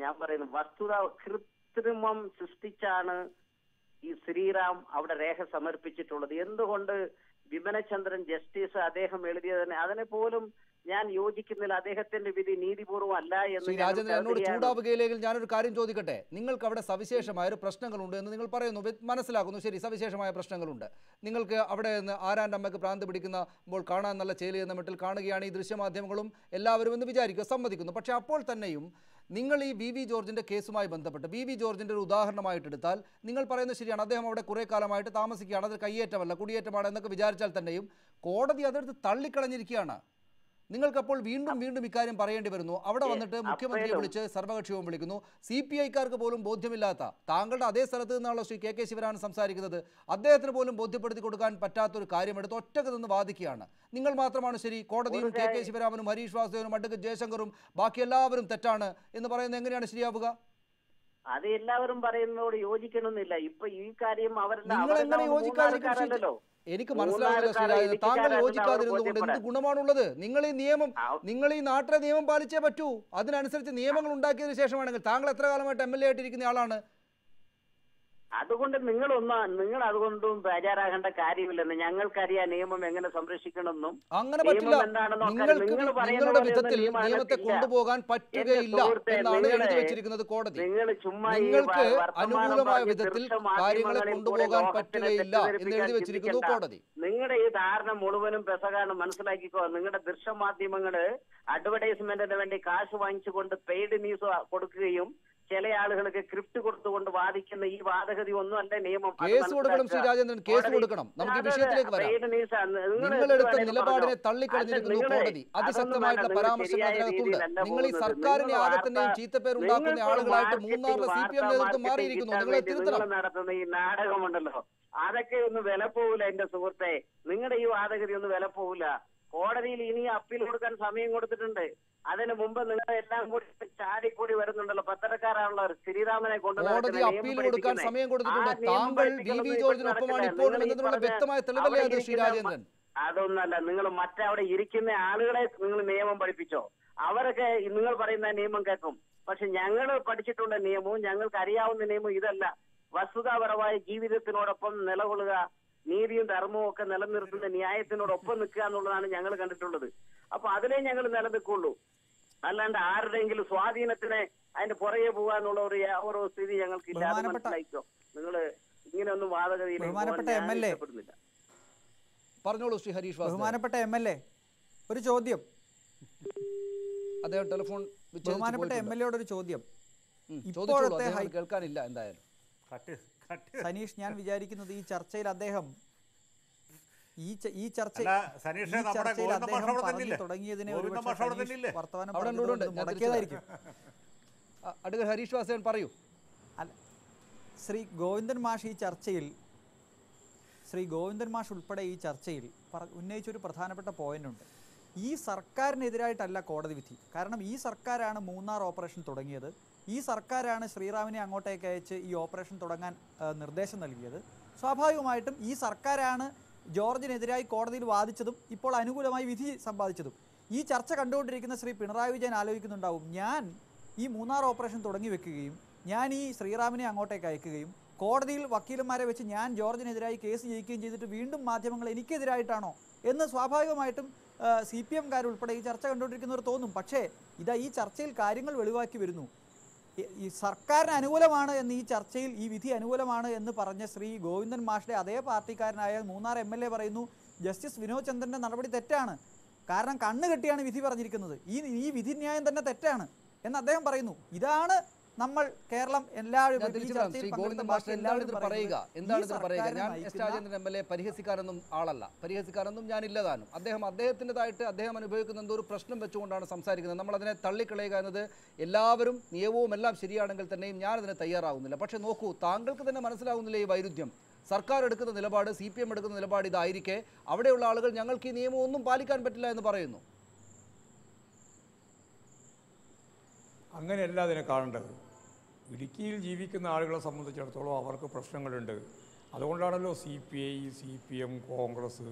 ഞാൻ പറയുന്നത് വസ്തുത കൃത്രിമം സൃഷ്ടിച്ചാണ് ഈ ശ്രീറാം അവിടെ രേഖ സമർപ്പിച്ചിട്ടുള്ളത്. എന്തുകൊണ്ട് വിമനചന്ദ്രൻ ജസ്റ്റിസ് അദ്ദേഹം എഴുതിയതിനെ അതിനെ പോലും ഞാൻ യോജിക്കുന്നില്ല. അദ്ദേഹത്തിന്റെ വിധി നീതിപൂർവ്വം അല്ല എന്ന് രാജേന്ദ്രനോട് ചൂടാവുകയില്ലെങ്കിൽ ഞാനൊരു കാര്യം ചോദിക്കട്ടെ. നിങ്ങൾക്ക് അവിടെ സവിശേഷമായ ഒരു പ്രശ്നങ്ങളുണ്ട് എന്ന് നിങ്ങൾ പറയുന്നു, മനസ്സിലാക്കുന്നു. ശരി, സവിശേഷമായ പ്രശ്നങ്ങളുണ്ട്. നിങ്ങൾക്ക് അവിടെ നിന്ന് ആരാൻ്റെ അമ്മയ്ക്ക് ഭ്രാന്ത് പിടിക്കുമ്പോൾ കാണാൻ നല്ല ചേലി എന്ന മട്ടിൽ കാണുകയാണ് ഈ ദൃശ്യമാധ്യമങ്ങളും എല്ലാവരും എന്ന് വിചാരിക്കുക, സമ്മതിക്കുന്നു. പക്ഷേ അപ്പോൾ തന്നെയും നിങ്ങൾ ഈ VV ജോർജിൻ്റെ കേസുമായി ബന്ധപ്പെട്ട് VV ജോർജിൻ്റെ ഒരു ഉദാഹരണമായിട്ടെടുത്താൽ നിങ്ങൾ പറയുന്നത് ശരിയാണ്. അദ്ദേഹം അവിടെ കുറേ കാലമായിട്ട് താമസിക്കുകയാണ്, അത് കയ്യേറ്റമല്ല കുടിയേറ്റമാണ് എന്നൊക്കെ വിചാരിച്ചാൽ തന്നെയും കോടതി അതെടുത്ത് തള്ളിക്കളഞ്ഞിരിക്കുകയാണ്. നിങ്ങൾക്കപ്പോൾ വീണ്ടും ഇക്കാര്യം പറയേണ്ടി വരുന്നു. അവിടെ വന്നിട്ട് മുഖ്യമന്ത്രിയെ വിളിച്ച് സർവകക്ഷിയോഗം വിളിക്കുന്നു. CPIക്കാർക്ക് പോലും ബോധ്യമില്ലാത്ത, താങ്കളുടെ അതേ സ്ഥലത്ത് നിന്നാണല്ലോ ശ്രീ KK ശിവരാമൻ സംസാരിക്കുന്നത്, അദ്ദേഹത്തിന് പോലും ബോധ്യപ്പെടുത്തി കൊടുക്കാൻ പറ്റാത്തൊരു കാര്യമെടുത്ത് ഒറ്റക്ക് നിന്ന് വാദിക്കുകയാണ്. നിങ്ങൾ മാത്രമാണ് ശരി, കോടതിയും KK ശിവരാമനും ഹരീഷ് വാസുദേവനും അഡ്വക്കേറ്റ് ജയശങ്കറും ബാക്കി എല്ലാവരും തെറ്റാണ് എന്ന് പറയുന്നത് എങ്ങനെയാണ് ശരിയാവുക? അത് എല്ലാവരും പറയുന്നതോട് യോജിക്കണമെന്നില്ല. ഇപ്പൊ ഈ കാര്യം നിങ്ങൾ എങ്ങനെ യോജിക്കാതിരിക്കും? എനിക്ക് മനസ്സിലാവില്ല ശ്രീരാജൻ, താങ്കൾ യോജിക്കാതിരുന്നുകൊണ്ട് എന്ത് ഗുണമാണുള്ളത്? നിങ്ങൾ ഈ നാട്ടിലെ നിയമം പാലിച്ചേ പറ്റൂ. അതിനനുസരിച്ച് നിയമങ്ങൾ ഉണ്ടാക്കിയതിനു ശേഷമാണെങ്കിൽ താങ്കൾ എത്ര കാലമായിട്ട് MLA ആയിട്ടിരിക്കുന്ന ആളാണ്. അതുകൊണ്ട് നിങ്ങൾ അതുകൊണ്ടും ബേജാറാകേണ്ട കാര്യമില്ലെന്ന്. ഞങ്ങൾക്കറിയാം നിയമം എങ്ങനെ സംരക്ഷിക്കണമെന്നും. അങ്ങനെ പറ്റില്ല. നിങ്ങളുടെ വിധത്തിൽ നിയമത്തെ കൊണ്ടുപോകാൻ പറ്റുകയില്ല എന്നാണ് എഴുതി വെച്ചിരിക്കുന്നത് കോടതി. നിങ്ങൾക്ക് അനുകൂലമായ വിധത്തിൽ കാര്യങ്ങളെ കൊണ്ടുപോകാൻ പറ്റുകയില്ല എന്ന് എഴുതി വെച്ചിരിക്കുന്നു കോടതി. നിങ്ങളുടെ ഈ ധാരണ മുഴുവനും പെസകാണ്, മനസ്സിലാക്കിക്കോ. നിങ്ങളുടെ ദൃശ്യമാധ്യമങ്ങള് അഡ്വർടൈസ്മെന്റിന് വേണ്ടി കാശ് വാങ്ങിച്ചുകൊണ്ട് പെയ്ഡ് ന്യൂസ് കൊടുക്കുകയും ചില ആളുകൾക്ക് ക്രിപ്റ്റ് കൊടുത്തുകൊണ്ട് വാദിക്കുന്ന ഈ വാദഗതി ഒന്നും അല്ല നിയമം. കേസ് കൊടുക്കണം ശ്രീരാജേന്ദ്രൻ, കേസ് കൊടുക്കണം. നമുക്ക് വിഷയത്തിലേക്ക് വരാം. നിങ്ങളെടുത്ത നിലപാടിനെ തള്ളിക്കളഞ്ഞിരിക്കുന്നു കോടതി. അതിശക്തമായിട്ടുള്ള പരാമർശങ്ങൾ അതിനകത്തുണ്ട്. നിങ്ങൾ ഈ സർക്കാരിനെ ആകെ തന്നെയും ചീത്തപ്പേരുണ്ടാക്കുന്ന ആളുകളായിട്ട് മൂന്നാറിലെ CPM നേതൃത്വം മാറിയിരിക്കുന്നു. നിങ്ങളെ തിരുത്തണം. നടത്തുന്ന ഈ നാടകമുണ്ടല്ലോ, അതൊക്കെ ഒന്നും വില പോവില്ല എന്റെ സുഹൃത്തെ. നിങ്ങളുടെ ഈ വാദഗതി ഒന്നും വില പോവില്ല. കോടതിയിൽ ഇനി അപ്പീൽ കൊടുക്കാൻ സമയം കൊടുത്തിട്ടുണ്ട്. അതിന് മുമ്പ് നിങ്ങൾ എല്ലാം കൂടി ചാടിക്കൂടി വരുന്നുണ്ടല്ലോ. പത്രക്കാരാണുള്ളവർ ശ്രീരാമനെ കോടതി അപ്പീൽ കൊടുക്കാൻ സമയം കൊടുത്തിട്ടുണ്ട്. താങ്കൾ DV ജോർജിനൊപ്പമാണ് ഇപ്പോഴും എന്നതിനുള്ള വ്യക്തമായ തെളിവല്ലേ അത് ശ്രീരാജേന്ദ്രൻ? അതൊന്നല്ല, നിങ്ങൾ മറ്റവിടെ ഇരിക്കുന്ന ആളുകളെ നിങ്ങൾ നിയമം പഠിപ്പിച്ചോ. അവരൊക്കെ നിങ്ങൾ പറയുന്ന നിയമം കേൾക്കും. പക്ഷെ ഞങ്ങൾ പഠിച്ചിട്ടുള്ള നിയമവും ഞങ്ങൾക്ക് അറിയാവുന്ന നിയമവും ഇതല്ല. വസ്തുതാപരമായ ജീവിതത്തിനോടൊപ്പം നിലകൊള്ളുക, നീതിയും ധർമ്മവും ഒക്കെ നിലനിർത്തുന്ന ന്യായത്തിനോടൊപ്പം നിൽക്കുക എന്നുള്ളതാണ് ഞങ്ങൾ കണ്ടിട്ടുള്ളത്. അപ്പൊ അതിലേ ഞങ്ങൾ നിലനിൽക്കുള്ളൂ. അല്ലാണ്ട് ആരുടെയെങ്കിലും സ്വാധീനത്തിന് അതിന്റെ പുറകെ പോകാനുള്ള ഒരു സ്ഥിതി ഞങ്ങൾക്ക് ഇല്ല. മനസ്സിലായിക്കോ. നിങ്ങള് ഇങ്ങനെയൊന്നും വാദഗതിയിൽ പറഞ്ഞോളൂ ശ്രീ ഹരീഷ്. ബഹുമാനപ്പെട്ട MLA, ഒരു ചോദ്യം. അദ്ദേഹം ടെലിഫോൺ ബഹുമാനപ്പെട്ട MLA ഒരു ചോദ്യം. കേൾക്കാനില്ല. എന്തായാലും സനീഷ്, ഞാൻ വിചാരിക്കുന്നത് ഈ ചർച്ചയിൽ അദ്ദേഹം തുടങ്ങിയതിനെ വർത്തമാനം മുടക്കിയതായിരിക്കും. ഹരീഷ് വാസവൻ പറയൂ. ശ്രീ ഗോവിന്ദൻ മാഷ് ഉൾപ്പെടെ ഈ ചർച്ചയിൽ ഉന്നയിച്ചൊരു പ്രധാനപ്പെട്ട പോയിന്റ് ഉണ്ട്. ഈ സർക്കാരിനെതിരായിട്ടല്ല കോടതി വിധി. കാരണം ഈ സർക്കാരാണ് മൂന്നാർ ഓപ്പറേഷൻ തുടങ്ങിയത്. ഈ സർക്കാരാണ് ശ്രീറാമിനെ അങ്ങോട്ടേക്ക് അയച്ച് ഈ ഓപ്പറേഷൻ തുടങ്ങാൻ നിർദ്ദേശം നൽകിയത്. സ്വാഭാവികമായിട്ടും ഈ സർക്കാരാണ് ജോർജിനെതിരായി കോടതിയിൽ വാദിച്ചതും ഇപ്പോൾ അനുകൂലമായി വിധി സമ്പാദിച്ചതും. ഈ ചർച്ച കണ്ടുകൊണ്ടിരിക്കുന്ന ശ്രീ പിണറായി വിജയൻ ആലോചിക്കുന്നുണ്ടാവും, ഞാൻ ഈ മൂന്നാർ ഓപ്പറേഷൻ തുടങ്ങി വെക്കുകയും ഞാൻ ഈ ശ്രീറാമിനെ അങ്ങോട്ടേക്ക് അയക്കുകയും കോടതിയിൽ വക്കീലന്മാരെ വെച്ച് ഞാൻ ജോർജിനെതിരായി കേസ് ജയിക്കുകയും ചെയ്തിട്ട് വീണ്ടും മാധ്യമങ്ങൾ എനിക്കെതിരായിട്ടാണോ എന്ന് സ്വാഭാവികമായിട്ടും CPM-കാരുൾപ്പെടെ ഈ ചർച്ച കണ്ടുകൊണ്ടിരിക്കുന്നവർ തോന്നും. പക്ഷേ ഇതാ ഈ ചർച്ചയിൽ കാര്യങ്ങൾ വെളിവാക്കി വരുന്നു. ഈ സർക്കാരിന് അനുകൂലമാണ് എന്ന് ഈ ചർച്ചയിൽ ഈ വിധി അനുകൂലമാണ് എന്ന് പറഞ്ഞ ശ്രീ ഗോവിന്ദൻ മാഷിന്റെ അതേ പാർട്ടിക്കാരനായ മൂന്നാർ MLA പറയുന്നു ജസ്റ്റിസ് വിനോദ് ചന്ദ്രന്റെ നടപടി തെറ്റാണ്. കാരണം കണ്ണ് കെട്ടിയാണ് വിധി പറഞ്ഞിരിക്കുന്നത്. ഈ വിധിന്യായം തന്നെ തെറ്റാണ് എന്ന് അദ്ദേഹം പറയുന്നു. ഇതാണ് നമ്മൾ കേരളം എല്ലാവരും പറയുക. ഞാൻ എസ് രാജേന്ദ്രൻ MLA പരിഹസിക്കാനൊന്നും ആളല്ല, പരിഹസിക്കാനൊന്നും ഞാനില്ലതാനും. അദ്ദേഹത്തിൻ്റെതായിട്ട് അദ്ദേഹം അനുഭവിക്കുന്ന എന്തോ ഒരു പ്രശ്നം വെച്ചുകൊണ്ടാണ് സംസാരിക്കുന്നത്. നമ്മൾ അതിനെ തള്ളിക്കളയുക എന്നത് എല്ലാവരും നിയമവും എല്ലാം ശരിയാണെങ്കിൽ തന്നെയും ഞാനതിനെ തയ്യാറാവുന്നില്ല. പക്ഷേ നോക്കൂ, താങ്കൾക്ക് തന്നെ മനസ്സിലാവുന്നില്ല ഈ വൈരുദ്ധ്യം. സർക്കാർ എടുക്കുന്ന നിലപാട്, CPM എടുക്കുന്ന നിലപാട് ഇതായിരിക്കെ അവിടെയുള്ള ആളുകൾ ഞങ്ങൾക്ക് ഈ നിയമം ഒന്നും പാലിക്കാൻ പറ്റില്ല എന്ന് പറയുന്നു. അങ്ങനെയല്ല അതിനെ കാണേണ്ടത്. ഇടുക്കിയിൽ ജീവിക്കുന്ന ആളുകളെ സംബന്ധിച്ചിടത്തോളം അവർക്ക് പ്രശ്നങ്ങളുണ്ട്. അതുകൊണ്ടാണല്ലോ CPI, CPM, കോൺഗ്രസ്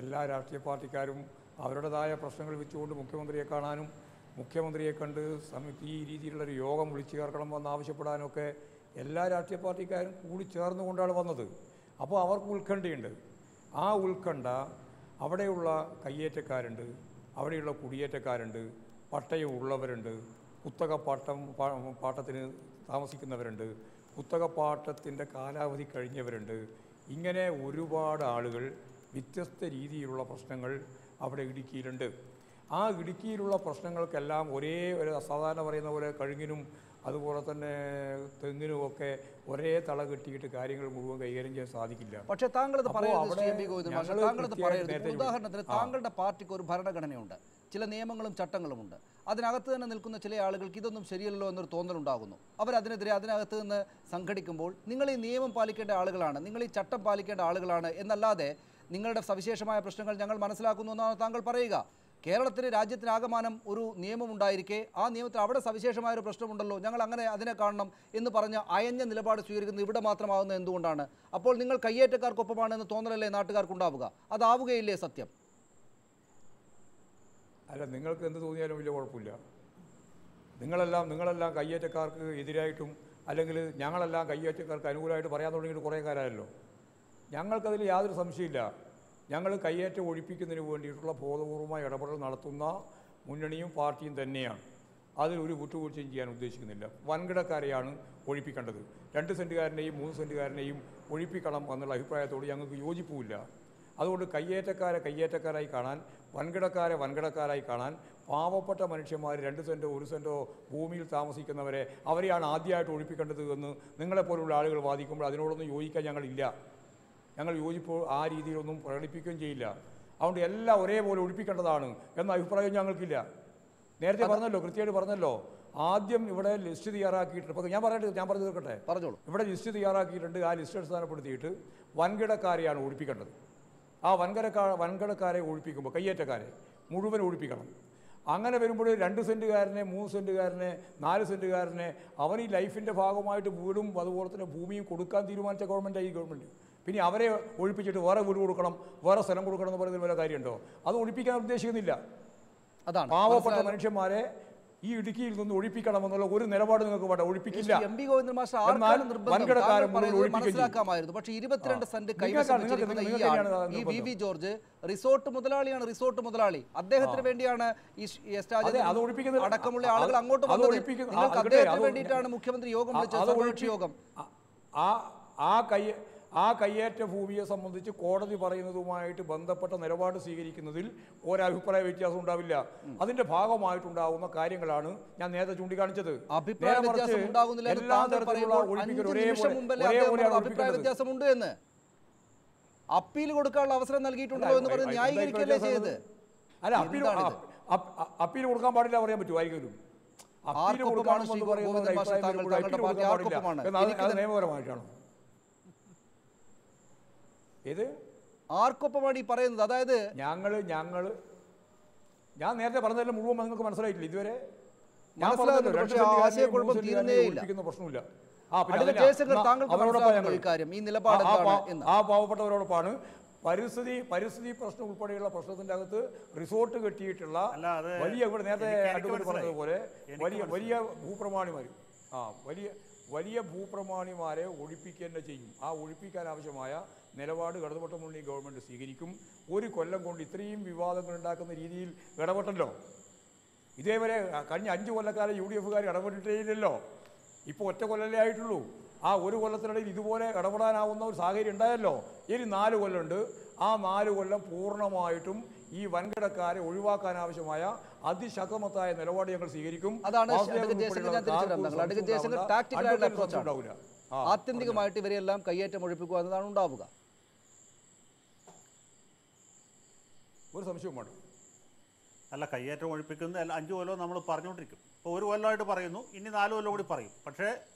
എല്ലാ രാഷ്ട്രീയ പാർട്ടിക്കാരും അവരുടേതായ പ്രശ്നങ്ങൾ വെച്ചുകൊണ്ട് മുഖ്യമന്ത്രിയെ കാണാനും മുഖ്യമന്ത്രിയെ കണ്ട് ഈ രീതിയിലുള്ളൊരു യോഗം വിളിച്ചു ചേർക്കണം എന്നാവശ്യപ്പെടാനൊക്കെ എല്ലാ രാഷ്ട്രീയ പാർട്ടിക്കാരും കൂടി ചേർന്നുകൊണ്ടാണ് വന്നത്. അപ്പോൾ അവർക്ക് ഉത്കണ്ഠയുണ്ട്. ആ ഉത്കണ്ഠ അവിടെയുള്ള കയ്യേറ്റക്കാരുണ്ട്, അവിടെയുള്ള കുടിയേറ്റക്കാരുണ്ട്, പട്ടയം ഉള്ളവരുണ്ട്, പാട്ടത്തിന് താമസിക്കുന്നവരുണ്ട്, കുത്തകപ്പാട്ടത്തിൻ്റെ കാലാവധി കഴിഞ്ഞവരുണ്ട്. ഇങ്ങനെ ഒരുപാട് ആളുകൾ വ്യത്യസ്ത രീതിയിലുള്ള പ്രശ്നങ്ങൾ അവിടെ ഇടുക്കിയിലുണ്ട്. ആ ഇടുക്കിയിലുള്ള പ്രശ്നങ്ങൾക്കെല്ലാം ഒരു സാധാരണ പറയുന്ന പോലെ കഴുങ്ങിനും അതുപോലെ തന്നെ തെങ്ങിനുമൊക്കെ ഒരേ തള കെട്ടിയിട്ട് കാര്യങ്ങൾ മുഴുവൻ കൈകാര്യം ചെയ്യാൻ സാധിക്കില്ല. പക്ഷേ താങ്കളത് ഉദാഹരണത്തിന് താങ്കളുടെ പാർട്ടിക്ക് ഒരു ഭരണഘടനയുണ്ട്, ചില നിയമങ്ങളും ചട്ടങ്ങളുമുണ്ട്. അതിനകത്ത് തന്നെ നിൽക്കുന്ന ചില ആളുകൾക്ക് ഇതൊന്നും ശരിയല്ലോ എന്നൊരു തോന്നലുണ്ടാകുന്നു. അവരതിനെതിരെ അതിനകത്ത് നിന്ന് സംഘടിക്കുമ്പോൾ നിങ്ങൾ ഈ നിയമം പാലിക്കേണ്ട ആളുകളാണ്, നിങ്ങൾ ഈ ചട്ടം പാലിക്കേണ്ട ആളുകളാണ് എന്നല്ലാതെ നിങ്ങളുടെ സവിശേഷമായ പ്രശ്നങ്ങൾ ഞങ്ങൾ മനസ്സിലാക്കുന്നു എന്നാണ് താങ്കൾ പറയുക. കേരളത്തിന് രാജ്യത്തിനാകമാനം ഒരു നിയമമുണ്ടായിരിക്കെ ആ നിയമത്തിൽ അവിടെ സവിശേഷമായൊരു പ്രശ്നമുണ്ടല്ലോ, ഞങ്ങൾ അങ്ങനെ അതിനെ കാണണം എന്ന് പറഞ്ഞ് അയഞ്ഞ നിലപാട് സ്വീകരിക്കുന്നത് ഇവിടെ മാത്രമാകുന്നത് എന്തുകൊണ്ടാണ്? അപ്പോൾ നിങ്ങൾ കയ്യേറ്റക്കാർക്കൊപ്പമാണെന്ന് തോന്നലല്ലേ നാട്ടുകാർക്കുണ്ടാവുക? അതാവുകയില്ലേ സത്യം? അല്ല, നിങ്ങൾക്ക് എന്ത് തോന്നിയാലും വലിയ കുഴപ്പമില്ല. നിങ്ങളെല്ലാം കയ്യേറ്റക്കാർക്ക് എതിരായിട്ടും അല്ലെങ്കിൽ ഞങ്ങളെല്ലാം കയ്യേറ്റക്കാർക്ക് അനുകൂലമായിട്ട് പറയാൻ തുടങ്ങിയിട്ട് കുറേ കാലമായല്ലോ. ഞങ്ങൾക്കതിൽ യാതൊരു സംശയമില്ല. ഞങ്ങൾ കയ്യേറ്റം ഒഴിപ്പിക്കുന്നതിന് വേണ്ടിയിട്ടുള്ള ബോധപൂർവമായ ഇടപെടൽ നടത്തുന്ന മുന്നണിയും പാർട്ടിയും തന്നെയാണ്. അതിലൊരു വിട്ടുവീഴ്ചയും ചെയ്യാൻ ഉദ്ദേശിക്കുന്നില്ല. വൻകിടക്കാരെയാണ് ഒഴിപ്പിക്കേണ്ടത്. 2 സെൻറ്റുകാരനെയും 3 സെൻറ്റുകാരനെയും ഒഴിപ്പിക്കണം എന്നുള്ള അഭിപ്രായത്തോട് ഞങ്ങൾക്ക് യോജിപ്പുമില്ല. അതുകൊണ്ട് കയ്യേറ്റക്കാരായി കാണാൻ, വൻകിടക്കാരായി കാണാൻ, പാവപ്പെട്ട മനുഷ്യന്മാർ 2 സെൻറ്റോ 1 സെൻറ്റോ ഭൂമിയിൽ താമസിക്കുന്നവരെ അവരെയാണ് ആദ്യമായിട്ട് ഒഴിപ്പിക്കേണ്ടത് എന്ന് നിങ്ങളെപ്പോലുള്ള ആളുകൾ വാദിക്കുമ്പോൾ അതിനോടൊന്നും യോജിക്കാൻ ഞങ്ങളില്ല. ഞങ്ങൾ യോജിപ്പ് ആ രീതിയിലൊന്നും പ്രകടിപ്പിക്കുകയും ചെയ്യില്ല. അതുകൊണ്ട് എല്ലാം ഒരേപോലെ ഒഴിപ്പിക്കേണ്ടതാണ് എന്ന അഭിപ്രായം ഞങ്ങൾക്കില്ല. നേരത്തെ പറഞ്ഞല്ലോ, കൃത്യമായിട്ട് പറഞ്ഞല്ലോ. ആദ്യം ഇവിടെ ലിസ്റ്റ് തയ്യാറാക്കിയിട്ടുണ്ട്. ഇപ്പോൾ ഞാൻ പറഞ്ഞു തീർക്കട്ടെ. പറഞ്ഞോളൂ. ഇവിടെ ലിസ്റ്റ് തയ്യാറാക്കിയിട്ടുണ്ട്. ആ ലിസ്റ്റ് അടിസ്ഥാനപ്പെടുത്തിയിട്ട് വൻകിടക്കാരെയാണ് ഒഴിപ്പിക്കേണ്ടത്. ആ വൻകിടക്കാരെ ഒഴിപ്പിക്കുമ്പോൾ കയ്യേറ്റക്കാരെ മുഴുവൻ ഒഴിപ്പിക്കണം. അങ്ങനെ വരുമ്പോൾ 2 സെൻറ്റുകാരനെ 3 സെൻറ്റുകാരനെ 4 സെൻറ്റുകാരനെ അവൻ ഈ ലൈഫിൻ്റെ ഭാഗമായിട്ട് വീടും അതുപോലെ തന്നെ ഭൂമിയും കൊടുക്കാൻ തീരുമാനിച്ച ഗവൺമെൻറ്റാണ് ഈ ഗവൺമെൻറ്. പിന്നെ അവരെ ഒഴിപ്പിച്ചിട്ട് വേറെ വീട് കൊടുക്കണം, വേറെ സ്ഥലം കൊടുക്കണം എന്ന് പറയുന്നതിൽ വല്ല കാര്യമുണ്ടോ? അത് ഒഴിപ്പിക്കാൻ ഉദ്ദേശിക്കുന്നില്ല. അതാണ് പാവപ്പെട്ട മനുഷ്യന്മാരെ ഈ ഇടുക്കിയിൽ നിന്ന് ഒഴിപ്പിക്കണമെന്നുള്ള ഒരു നിലപാട് നിങ്ങൾക്ക് വേണ്ട. ഒഴിപ്പിക്കില്ല. എം.പി. ഗോവിന്ദൻ മാസ്റ്റർ മനസ്സിലാക്കാമായിരുന്നു. പക്ഷേ 22 സെന്റ് കൈവശം വെച്ചിരിക്കുന്ന ഈ വി ജോർജ് റിസോർട്ട് മുതലാളിയാണ്. റിസോർട്ട് മുതലാളി അദ്ദേഹത്തിന് വേണ്ടിയാണ് ഈ അടക്കമുള്ള ആളുകൾ അങ്ങോട്ട് വന്നത്. നിങ്ങൾക്ക് അദ്ദേഹത്തിന് വേണ്ടിയിട്ടാണ് മുഖ്യമന്ത്രി യോഗം വിളിച്ചത്, സർവകക്ഷി യോഗം. ആ കയ്യേറ്റ ഭൂമിയെ സംബന്ധിച്ച് കോടതി പറയുന്നതുമായിട്ട് ബന്ധപ്പെട്ട നിലപാട് സ്വീകരിക്കുന്നതിൽ ഒരഭിപ്രായ വ്യത്യാസം ഉണ്ടാവില്ല. അതിന്റെ ഭാഗമായിട്ടുണ്ടാവുന്ന കാര്യങ്ങളാണ് ഞാൻ നേരത്തെ ചൂണ്ടിക്കാണിച്ചത്. അഭിപ്രായ വ്യത്യാസമുണ്ട് എന്ന് അപ്പീൽ കൊടുക്കാനുള്ള അവസരം നൽകിയിട്ടുണ്ടോ എന്ന് പറഞ്ഞ് ന്യായീകരിക്കല്ലേ ചെയ്ത്? അല്ല, അപ്പീൽ കൊടുക്കാൻ പാടില്ല പറയാൻ പറ്റുമോ? ആയിരിക്കും നിയമപരമായിട്ടാണ്. ഏത് ആർക്കൊപ്പമാണ് ഈ പറയുന്നത്? അതായത് ഞാൻ നേരത്തെ പറഞ്ഞതെല്ലാം മുഴുവൻ നിങ്ങൾക്ക് മനസ്സിലായിട്ടില്ല ഇതുവരെ? പ്രശ്നമില്ല. ആ പാവപ്പെട്ടവരോടൊപ്പാണ്. പരിസ്ഥിതി പ്രശ്നം ഉൾപ്പെടെയുള്ള പ്രശ്നത്തിന്റെ അകത്ത് റിസോർട്ട് കെട്ടിയിട്ടുള്ള നേരത്തെ അഡ്വക്കേറ്റ് പറഞ്ഞതുപോലെ വലിയ ഭൂപ്രമാണിമാരെ ഒഴിപ്പിക്കുക തന്നെ ചെയ്യും. ആ ഒഴിപ്പിക്കാൻ ആവശ്യമായ നിലപാട് ഇടതുപക്ഷ മുന്നണി ഗവൺമെൻറ് സ്വീകരിക്കും. ഒരു കൊല്ലം കൊണ്ട് ഇത്രയും വിവാദങ്ങൾ ഉണ്ടാക്കുന്ന രീതിയിൽ ഇടപെട്ടല്ലോ. ഇതേവരെ കഴിഞ്ഞ 5 കൊല്ലക്കാലം UDF ഇടപെട്ടിട്ടേ ഇല്ലല്ലോ. ഇപ്പോൾ ഒറ്റ കൊല്ലല്ലേ ആയിട്ടുള്ളൂ. ആ ഒരു കൊല്ലത്തിനിടയിൽ ഇതുപോലെ ഇടപെടാനാവുന്ന ഒരു സാഹചര്യം ഉണ്ടായല്ലോ. ഇനി 4 കൊല്ലമുണ്ട്. ആ 4 കൊല്ലം പൂർണ്ണമായിട്ടും ഈ വൻകിടക്കാരെ ഒഴിവാക്കാൻ ആവശ്യമായ അതിശക്തമത്തായ നിലപാട് ഞങ്ങൾ സ്വീകരിക്കും. ആത്യന്തികമായിട്ട് ഇവരെല്ലാം കയ്യേറ്റം ഒഴിപ്പിക്കുക എന്നതാണ് ഉണ്ടാവുക. ഒരു സംശയവും വേണ്ട. അല്ല, കയ്യേറ്റം ഒഴിപ്പിക്കുന്ന 5 കൊല്ലം നമ്മൾ പറഞ്ഞുകൊണ്ടിരിക്കും. ഇപ്പോൾ 1 കൊല്ലമായിട്ട് പറയുന്നു, ഇനി 4 കൊല്ലം കൂടി പറയും. പക്ഷേ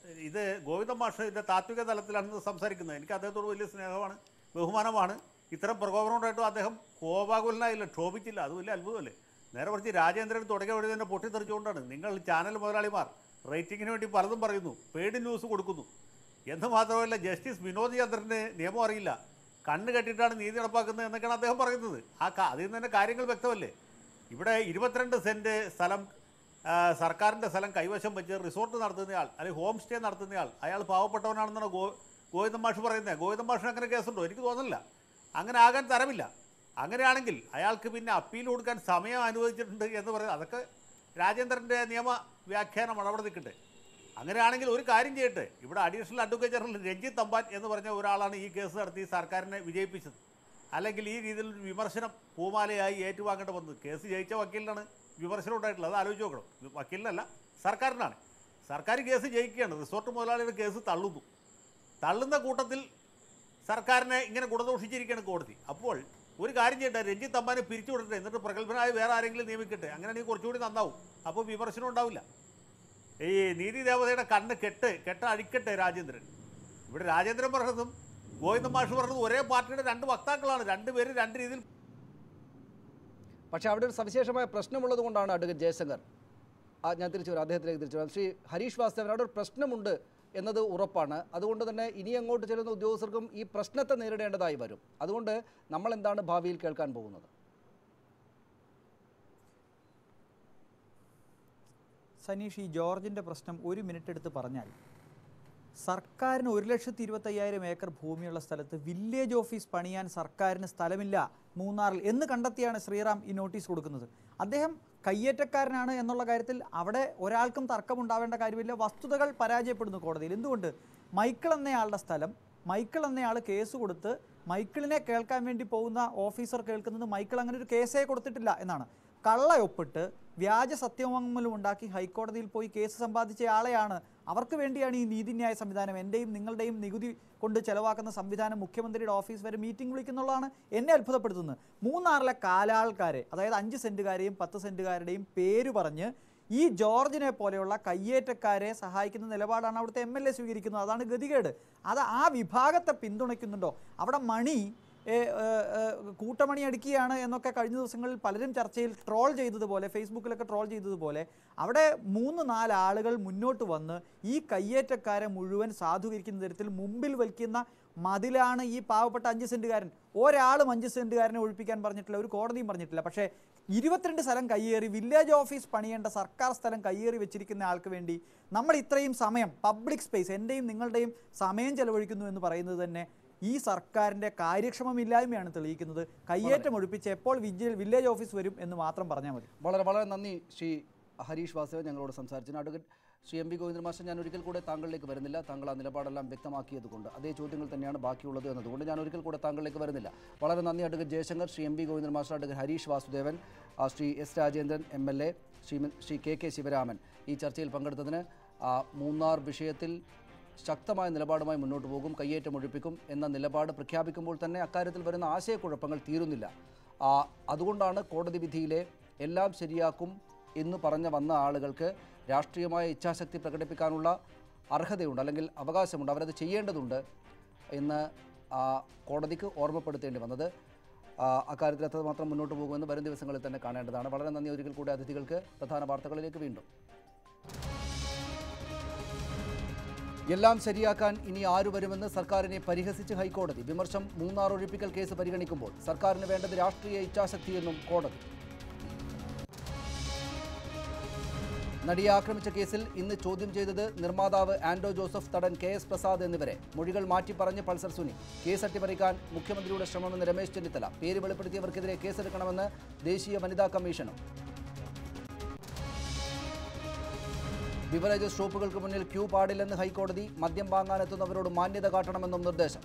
ഇത് ഗോവിന്ദൻ മാഷ് ഇതിൻ്റെ താത്വിക തലത്തിലാണ് സംസാരിക്കുന്നത്. എനിക്ക് അദ്ദേഹത്തോട് വലിയ സ്നേഹമാണ്, ബഹുമാനമാണ്. ഇത്തരം പ്രകോപനമുണ്ടായിട്ടും അദ്ദേഹം കോപാകുലനായില്ല, ക്ഷോഭിച്ചില്ല. അത് വലിയ അത്ഭുതമല്ലേ? നേരെ മറിച്ച് രാജേന്ദ്രൻ തുടങ്ങിയ വഴി തന്നെ പൊട്ടിത്തെറിച്ചുകൊണ്ടാണ്. നിങ്ങൾ ചാനൽ മുതലാളിമാർ റേറ്റിങ്ങിന് വേണ്ടി പലതും പറയുന്നു, പെയ്ഡ് ന്യൂസ് കൊടുക്കുന്നു എന്ന് മാത്രമല്ല, ജസ്റ്റിസ് വിനോദ് ചന്ദ്രന് നിയമം അറിയില്ല, കണ്ണ് കെട്ടിയിട്ടാണ് നീതി നടപ്പാക്കുന്നത് എന്നൊക്കെയാണ് അദ്ദേഹം പറയുന്നത്. അതിൽ നിന്ന് തന്നെ കാര്യങ്ങൾ വ്യക്തമല്ലേ? ഇവിടെ 22 സെൻറ്റ് സ്ഥലം സർക്കാരിൻ്റെ സ്ഥലം കൈവശം വെച്ച് റിസോർട്ട് നടത്തുന്നയാൾ അല്ലെങ്കിൽ ഹോം സ്റ്റേ നടത്തുന്നയാൾ അയാൾ പാവപ്പെട്ടവനാണെന്നാണ് ഗോവിന്ദൻ മാഷ് പറയുന്നത്. ഗോവിന്ദൻ മാഷിന് അങ്ങനെ കേസുണ്ടോ? എനിക്ക് തോന്നുന്നില്ല. അങ്ങനെ ആകാൻ തരമില്ല. അങ്ങനെയാണെങ്കിൽ അയാൾക്ക് പിന്നെ അപ്പീൽ കൊടുക്കാൻ സമയം അനുവദിച്ചിട്ടുണ്ട് എന്ന് പറയുന്നത് അതൊക്കെ രാജേന്ദ്രൻ്റെ നിയമ വ്യാഖ്യാനമാണ്. അവിടെ നിൽക്കട്ടെ. അങ്ങനെയാണെങ്കിൽ ഒരു കാര്യം ചെയ്യട്ടെ, ഇവിടെ additional advocate general Ranjith Thampan എന്ന് പറഞ്ഞ ഒരാളാണ് ഈ കേസ് നടത്തി സർക്കാരിനെ വിജയിപ്പിച്ചത്. അല്ലെങ്കിൽ ഈ രീതിയിൽ വിമർശനം പൂമാലയായി ഏറ്റുവാങ്ങേണ്ട വന്നത്. കേസ് ജയിച്ച വക്കീലിനാണ് വിമർശനം ഉണ്ടായിട്ടുള്ളത്. അത് ആലോചിച്ച് നോക്കണം. വക്കീലിനല്ല, സർക്കാരിനാണ്. സർക്കാർ കേസ് ജയിക്കുകയാണ്, റിസോർട്ട് മുതലാളിയുടെ കേസ് തള്ളുന്ന കൂട്ടത്തിൽ സർക്കാരിനെ ഇങ്ങനെ ഗുണദോഷിച്ചിരിക്കുകയാണ് കോടതി. അപ്പോൾ ഒരു കാര്യം ചെയ്യട്ടെ, രഞ്ജിത്ത് തമ്പാനെ പിരിച്ചുവിടട്ടെ, എന്നിട്ട് പ്രഗത്ഭനായ വേറെ ആരെങ്കിലും നിയമിക്കട്ടെ. അങ്ങനെയാണെങ്കിൽ കുറച്ചുകൂടി നന്നാവും. അപ്പോൾ വിമർശനം ഉണ്ടാവില്ല. ഈ നീതി ദേവതയുടെ കണ്ണ് കെട്ട അഴിക്കട്ടെ രാജേന്ദ്രൻ. ഇവിടെ രാജേന്ദ്രൻ പറഞ്ഞതും ഗോവിന്ദൻ മാഷ് പറഞ്ഞതും ഒരേ പാർട്ടിയുടെ 2 വക്താക്കളാണ്. 2 പേര് 2 രീതിയിൽ. പക്ഷേ അവിടെ ഒരു സവിശേഷമായ പ്രശ്നമുള്ളത് കൊണ്ടാണ് അഡ്വക്കേറ്റ് ജയശങ്കർ ഞാൻ തിരിച്ചു വരാം, അദ്ദേഹത്തിലേക്ക് തിരിച്ചു വരാം. ശ്രീ ഹരീഷ് വാസുദേവൻ, അവിടെ ഒരു പ്രശ്നമുണ്ട് എന്നത് ഉറപ്പാണ്. അതുകൊണ്ട് തന്നെ ഇനി അങ്ങോട്ട് ചെല്ലുന്ന ഉദ്യോഗസ്ഥർക്കും ഈ പ്രശ്നത്തെ നേരിടേണ്ടതായി വരും. അതുകൊണ്ട് നമ്മൾ എന്താണ് ഭാവിയിൽ കേൾക്കാൻ പോകുന്നത്? സനീഷ്, ഈ ജോർജിൻ്റെ പ്രശ്നം ഒരു മിനിറ്റ് എടുത്ത് പറഞ്ഞാൽ, സർക്കാരിന് 1,25,000 ഏക്കർ ഭൂമിയുള്ള സ്ഥലത്ത് വില്ലേജ് ഓഫീസ് പണിയാൻ സർക്കാരിന് സ്ഥലമില്ല മൂന്നാറിൽ എന്ന് കണ്ടെത്തിയാണ് ശ്രീറാം ഈ നോട്ടീസ് കൊടുക്കുന്നത്. അദ്ദേഹം കയ്യേറ്റക്കാരനാണ് എന്നുള്ള കാര്യത്തിൽ അവിടെ ഒരാൾക്കും തർക്കമുണ്ടാവേണ്ട കാര്യമില്ല. വസ്തുതകൾ പരാജയപ്പെടുന്നു കോടതിയിൽ. എന്തുകൊണ്ട്? മൈക്കിൾ എന്നയാളുടെ സ്ഥലം, മൈക്കിൾ എന്നയാൾ കേസ് കൊടുത്ത് മൈക്കിളിനെ കേൾക്കാൻ വേണ്ടി പോകുന്ന ഓഫീസർ കേൾക്കുന്നത് മൈക്കിൾ അങ്ങനെ ഒരു കേസേ കൊടുത്തിട്ടില്ല എന്നാണ്. കള്ളയൊപ്പിട്ട് വ്യാജ സത്യവാങ്മൂലം ഉണ്ടാക്കി ഹൈക്കോടതിയിൽ പോയി കേസ് സമ്പാദിച്ച ആളെയാണ്. അവർക്ക് വേണ്ടിയാണ് ഈ നീതിന്യായ സംവിധാനം, എൻ്റെയും നിങ്ങളുടെയും നികുതി കൊണ്ട് ചെലവാക്കുന്ന സംവിധാനം, മുഖ്യമന്ത്രിയുടെ ഓഫീസ് വരെ മീറ്റിംഗ് വിളിക്കുന്നുള്ളതാണ് എന്നെ അത്ഭുതപ്പെടുത്തുന്നത്. മൂന്നാറിലെ കാലാൾക്കാരെ, അതായത് 5 സെൻറ്റുകാരെയും 10 സെൻറ്റുകാരുടെയും പേര് പറഞ്ഞ് ഈ ജോർജിനെ പോലെയുള്ള കയ്യേറ്റക്കാരെ സഹായിക്കുന്ന നിലപാടാണ് അവിടുത്തെ MLA സ്വീകരിക്കുന്നത്. അതാണ് ഗതികേട്. അത് ആ വിഭാഗത്തെ പിന്തുണയ്ക്കുന്നുണ്ടോ? അവിടെ മണി കൂട്ടമണി അടിക്കുകയാണ് എന്നൊക്കെ കഴിഞ്ഞ ദിവസങ്ങളിൽ പലരും ചർച്ചയിൽ ട്രോൾ ചെയ്തതുപോലെ, ഫേസ്ബുക്കിലൊക്കെ ട്രോൾ ചെയ്തതുപോലെ, അവിടെ 3-4 ആളുകൾ മുന്നോട്ട് വന്ന് ഈ കയ്യേറ്റക്കാരെ മുഴുവൻ സാധൂകരിക്കുന്ന തരത്തിൽ മുമ്പിൽ വയ്ക്കുന്ന മതിലാണ് ഈ പാവപ്പെട്ട 5 സെൻറ്റുകാരൻ. ഒരാളും 5 സെൻറ്റുകാരനെ ഒഴിപ്പിക്കാൻ പറഞ്ഞിട്ടില്ല, ഒരു കോടതിയും പറഞ്ഞിട്ടില്ല. പക്ഷേ 22 സ്ഥലം കയ്യേറി, വില്ലേജ് ഓഫീസ് പണിയേണ്ട സർക്കാർ സ്ഥലം കയ്യേറി വെച്ചിരിക്കുന്ന ആൾക്ക് വേണ്ടി നമ്മൾ ഇത്രയും സമയം, പബ്ലിക് സ്പേസ്, എൻ്റെയും നിങ്ങളുടെയും സമയം ചെലവഴിക്കുന്നു എന്ന് പറയുന്നത് തന്നെ ഈ സർക്കാരിൻ്റെ കാര്യക്ഷമമില്ലായ്മയാണ് തെളിയിക്കുന്നത്. കയ്യേറ്റം ഒഴിപ്പിച്ച് എപ്പോൾ വില്ലേജ് ഓഫീസ് വരും എന്ന് മാത്രം പറഞ്ഞാൽ മതി. വളരെ വളരെ നന്ദി ശ്രീ ഹരീഷ് വാസുദേവൻ ഞങ്ങളോട് സംസാരിച്ചു. Advocate Shri MB Govindan master, ഞാൻ ഒരിക്കൽ കൂടെ താങ്കളിലേക്ക് വരുന്നില്ല. താങ്കൾ ആ നിലപാടെല്ലാം വ്യക്തമാക്കിയത് കൊണ്ട് അതേ ചോദ്യങ്ങൾ തന്നെയാണ് ബാക്കിയുള്ളത് എന്നതുകൊണ്ട് ഞാൻ ഒരിക്കൽ കൂടെ താങ്കളിലേക്ക് വരുന്നില്ല. വളരെ നന്ദി advocate Jaishankar, Shri MB Govindan master, advocate Harish Vasudevan, Shri S Rajendran MLA, Shri KK Sivaraman ഈ ചർച്ചയിൽ പങ്കെടുത്തതിന്. മൂന്നാർ വിഷയത്തിൽ ശക്തമായ നിലപാടുമായി മുന്നോട്ട് പോകും, കയ്യേറ്റം ഒഴിപ്പിക്കും എന്ന നിലപാട് പ്രഖ്യാപിക്കുമ്പോൾ തന്നെ അക്കാര്യത്തിൽ വരുന്ന ആശയക്കുഴപ്പങ്ങൾ തീരുന്നില്ല. അതുകൊണ്ടാണ് കോടതി വിധിയിലെ എല്ലാം ശരിയാക്കും എന്ന് വന്ന ആളുകൾക്ക് രാഷ്ട്രീയമായ ഇച്ഛാശക്തി പ്രകടിപ്പിക്കാനുള്ള അർഹതയുണ്ട്, അല്ലെങ്കിൽ അവകാശമുണ്ട്, അവരത് ചെയ്യേണ്ടതുണ്ട് എന്ന് കോടതിക്ക് ഓർമ്മപ്പെടുത്തേണ്ടി വന്നത്. അക്കാര്യത്തിൽ എത്രമാത്രം മുന്നോട്ട് പോകുമെന്ന് വരും ദിവസങ്ങളിൽ തന്നെ കാണേണ്ടതാണ്. വളരെ നന്ദി ഒരിക്കൽ കൂടി അതിഥികൾക്ക്. പ്രധാന വാർത്തകളിലേക്ക് വീണ്ടും. എല്ലാം ശരിയാക്കാൻ ഇനി ആരു വരുമെന്ന് സർക്കാരിനെ പരിഹസിച്ച് ഹൈക്കോടതി. വിമർശം മൂന്നാർ ഒഴിപ്പിക്കൽ കേസ് പരിഗണിക്കുമ്പോൾ സർക്കാരിന് വേണ്ടത് രാഷ്ട്രീയ ഇച്ഛാശക്തിയെന്നും കോടതി. നടിയെ ആക്രമിച്ച കേസിൽ ഇന്ന് ചോദ്യം ചെയ്തത് നിർമ്മാതാവ് ആൻഡോ ജോസഫ്, തടൻ KS പ്രസാദ് എന്നിവരെ. മൊഴികൾ മാറ്റിപ്പറഞ്ഞ് പൾസർ സുനി. കേസ് അട്ടിമറിക്കാൻ മുഖ്യമന്ത്രിയുടെ ശ്രമമെന്ന് രമേശ് ചെന്നിത്തല. പേര് വെളിപ്പെടുത്തിയവർക്കെതിരെ കേസെടുക്കണമെന്ന് ദേശീയ വനിതാ കമ്മീഷനും. ബിവറേജസ് ഷോപ്പുകൾക്ക് മുന്നിൽ ക്യൂ പാടില്ലെന്ന് ഹൈക്കോടതി. മദ്യം വാങ്ങാനെത്തുന്നവരോട് മാന്യത കാട്ടണമെന്നും നിർദ്ദേശം.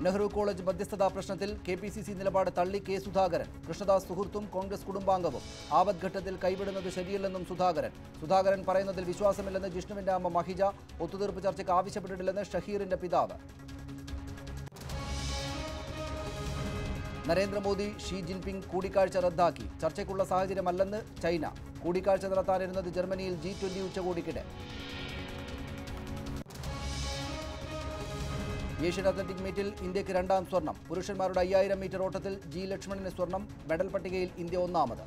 നെഹ്റു കോളേജ് മധ്യസ്ഥതാ പ്രശ്നത്തിൽ KPCC നിലപാട് തള്ളി K സുധാകരൻ. കൃഷ്ണദാസ് സുഹൃത്തും കോൺഗ്രസ് കുടുംബാംഗവും. ആപത്ഘട്ടത്തിൽ കൈവിടുന്നത് ശരിയല്ലെന്നും സുധാകരൻ പറയുന്നതിൽ വിശ്വാസമില്ലെന്ന് ജിഷ്ണുവിന്റെ അമ്മ മഹിജ. ഒത്തുതീർപ്പ് ചർച്ചയ്ക്ക് ആവശ്യപ്പെട്ടിട്ടില്ലെന്ന് ഷഹീറിന്റെ പിതാവ്. നരേന്ദ്രമോദി ഷീ ജിൻപിങ് കൂടിക്കാഴ്ച റദ്ദാക്കി. ചർച്ചയ്ക്കുള്ള സാഹചര്യമല്ലെന്ന് ചൈന. കൂടിക്കാഴ്ച നടത്താനിരുന്നത് ജർമ്മനിയിൽ G20 ഉച്ചകോടിക്കിടെ. ഏഷ്യൻ അത്ലറ്റിക് മീറ്റിൽ ഇന്ത്യക്ക് 2ാം സ്വർണം. പുരുഷന്മാരുടെ 5000 മീറ്റർ ഓട്ടത്തിൽ G ലക്ഷ്മണന് സ്വർണം. മെഡൽ പട്ടികയിൽ ഇന്ത്യ 1ാമത്.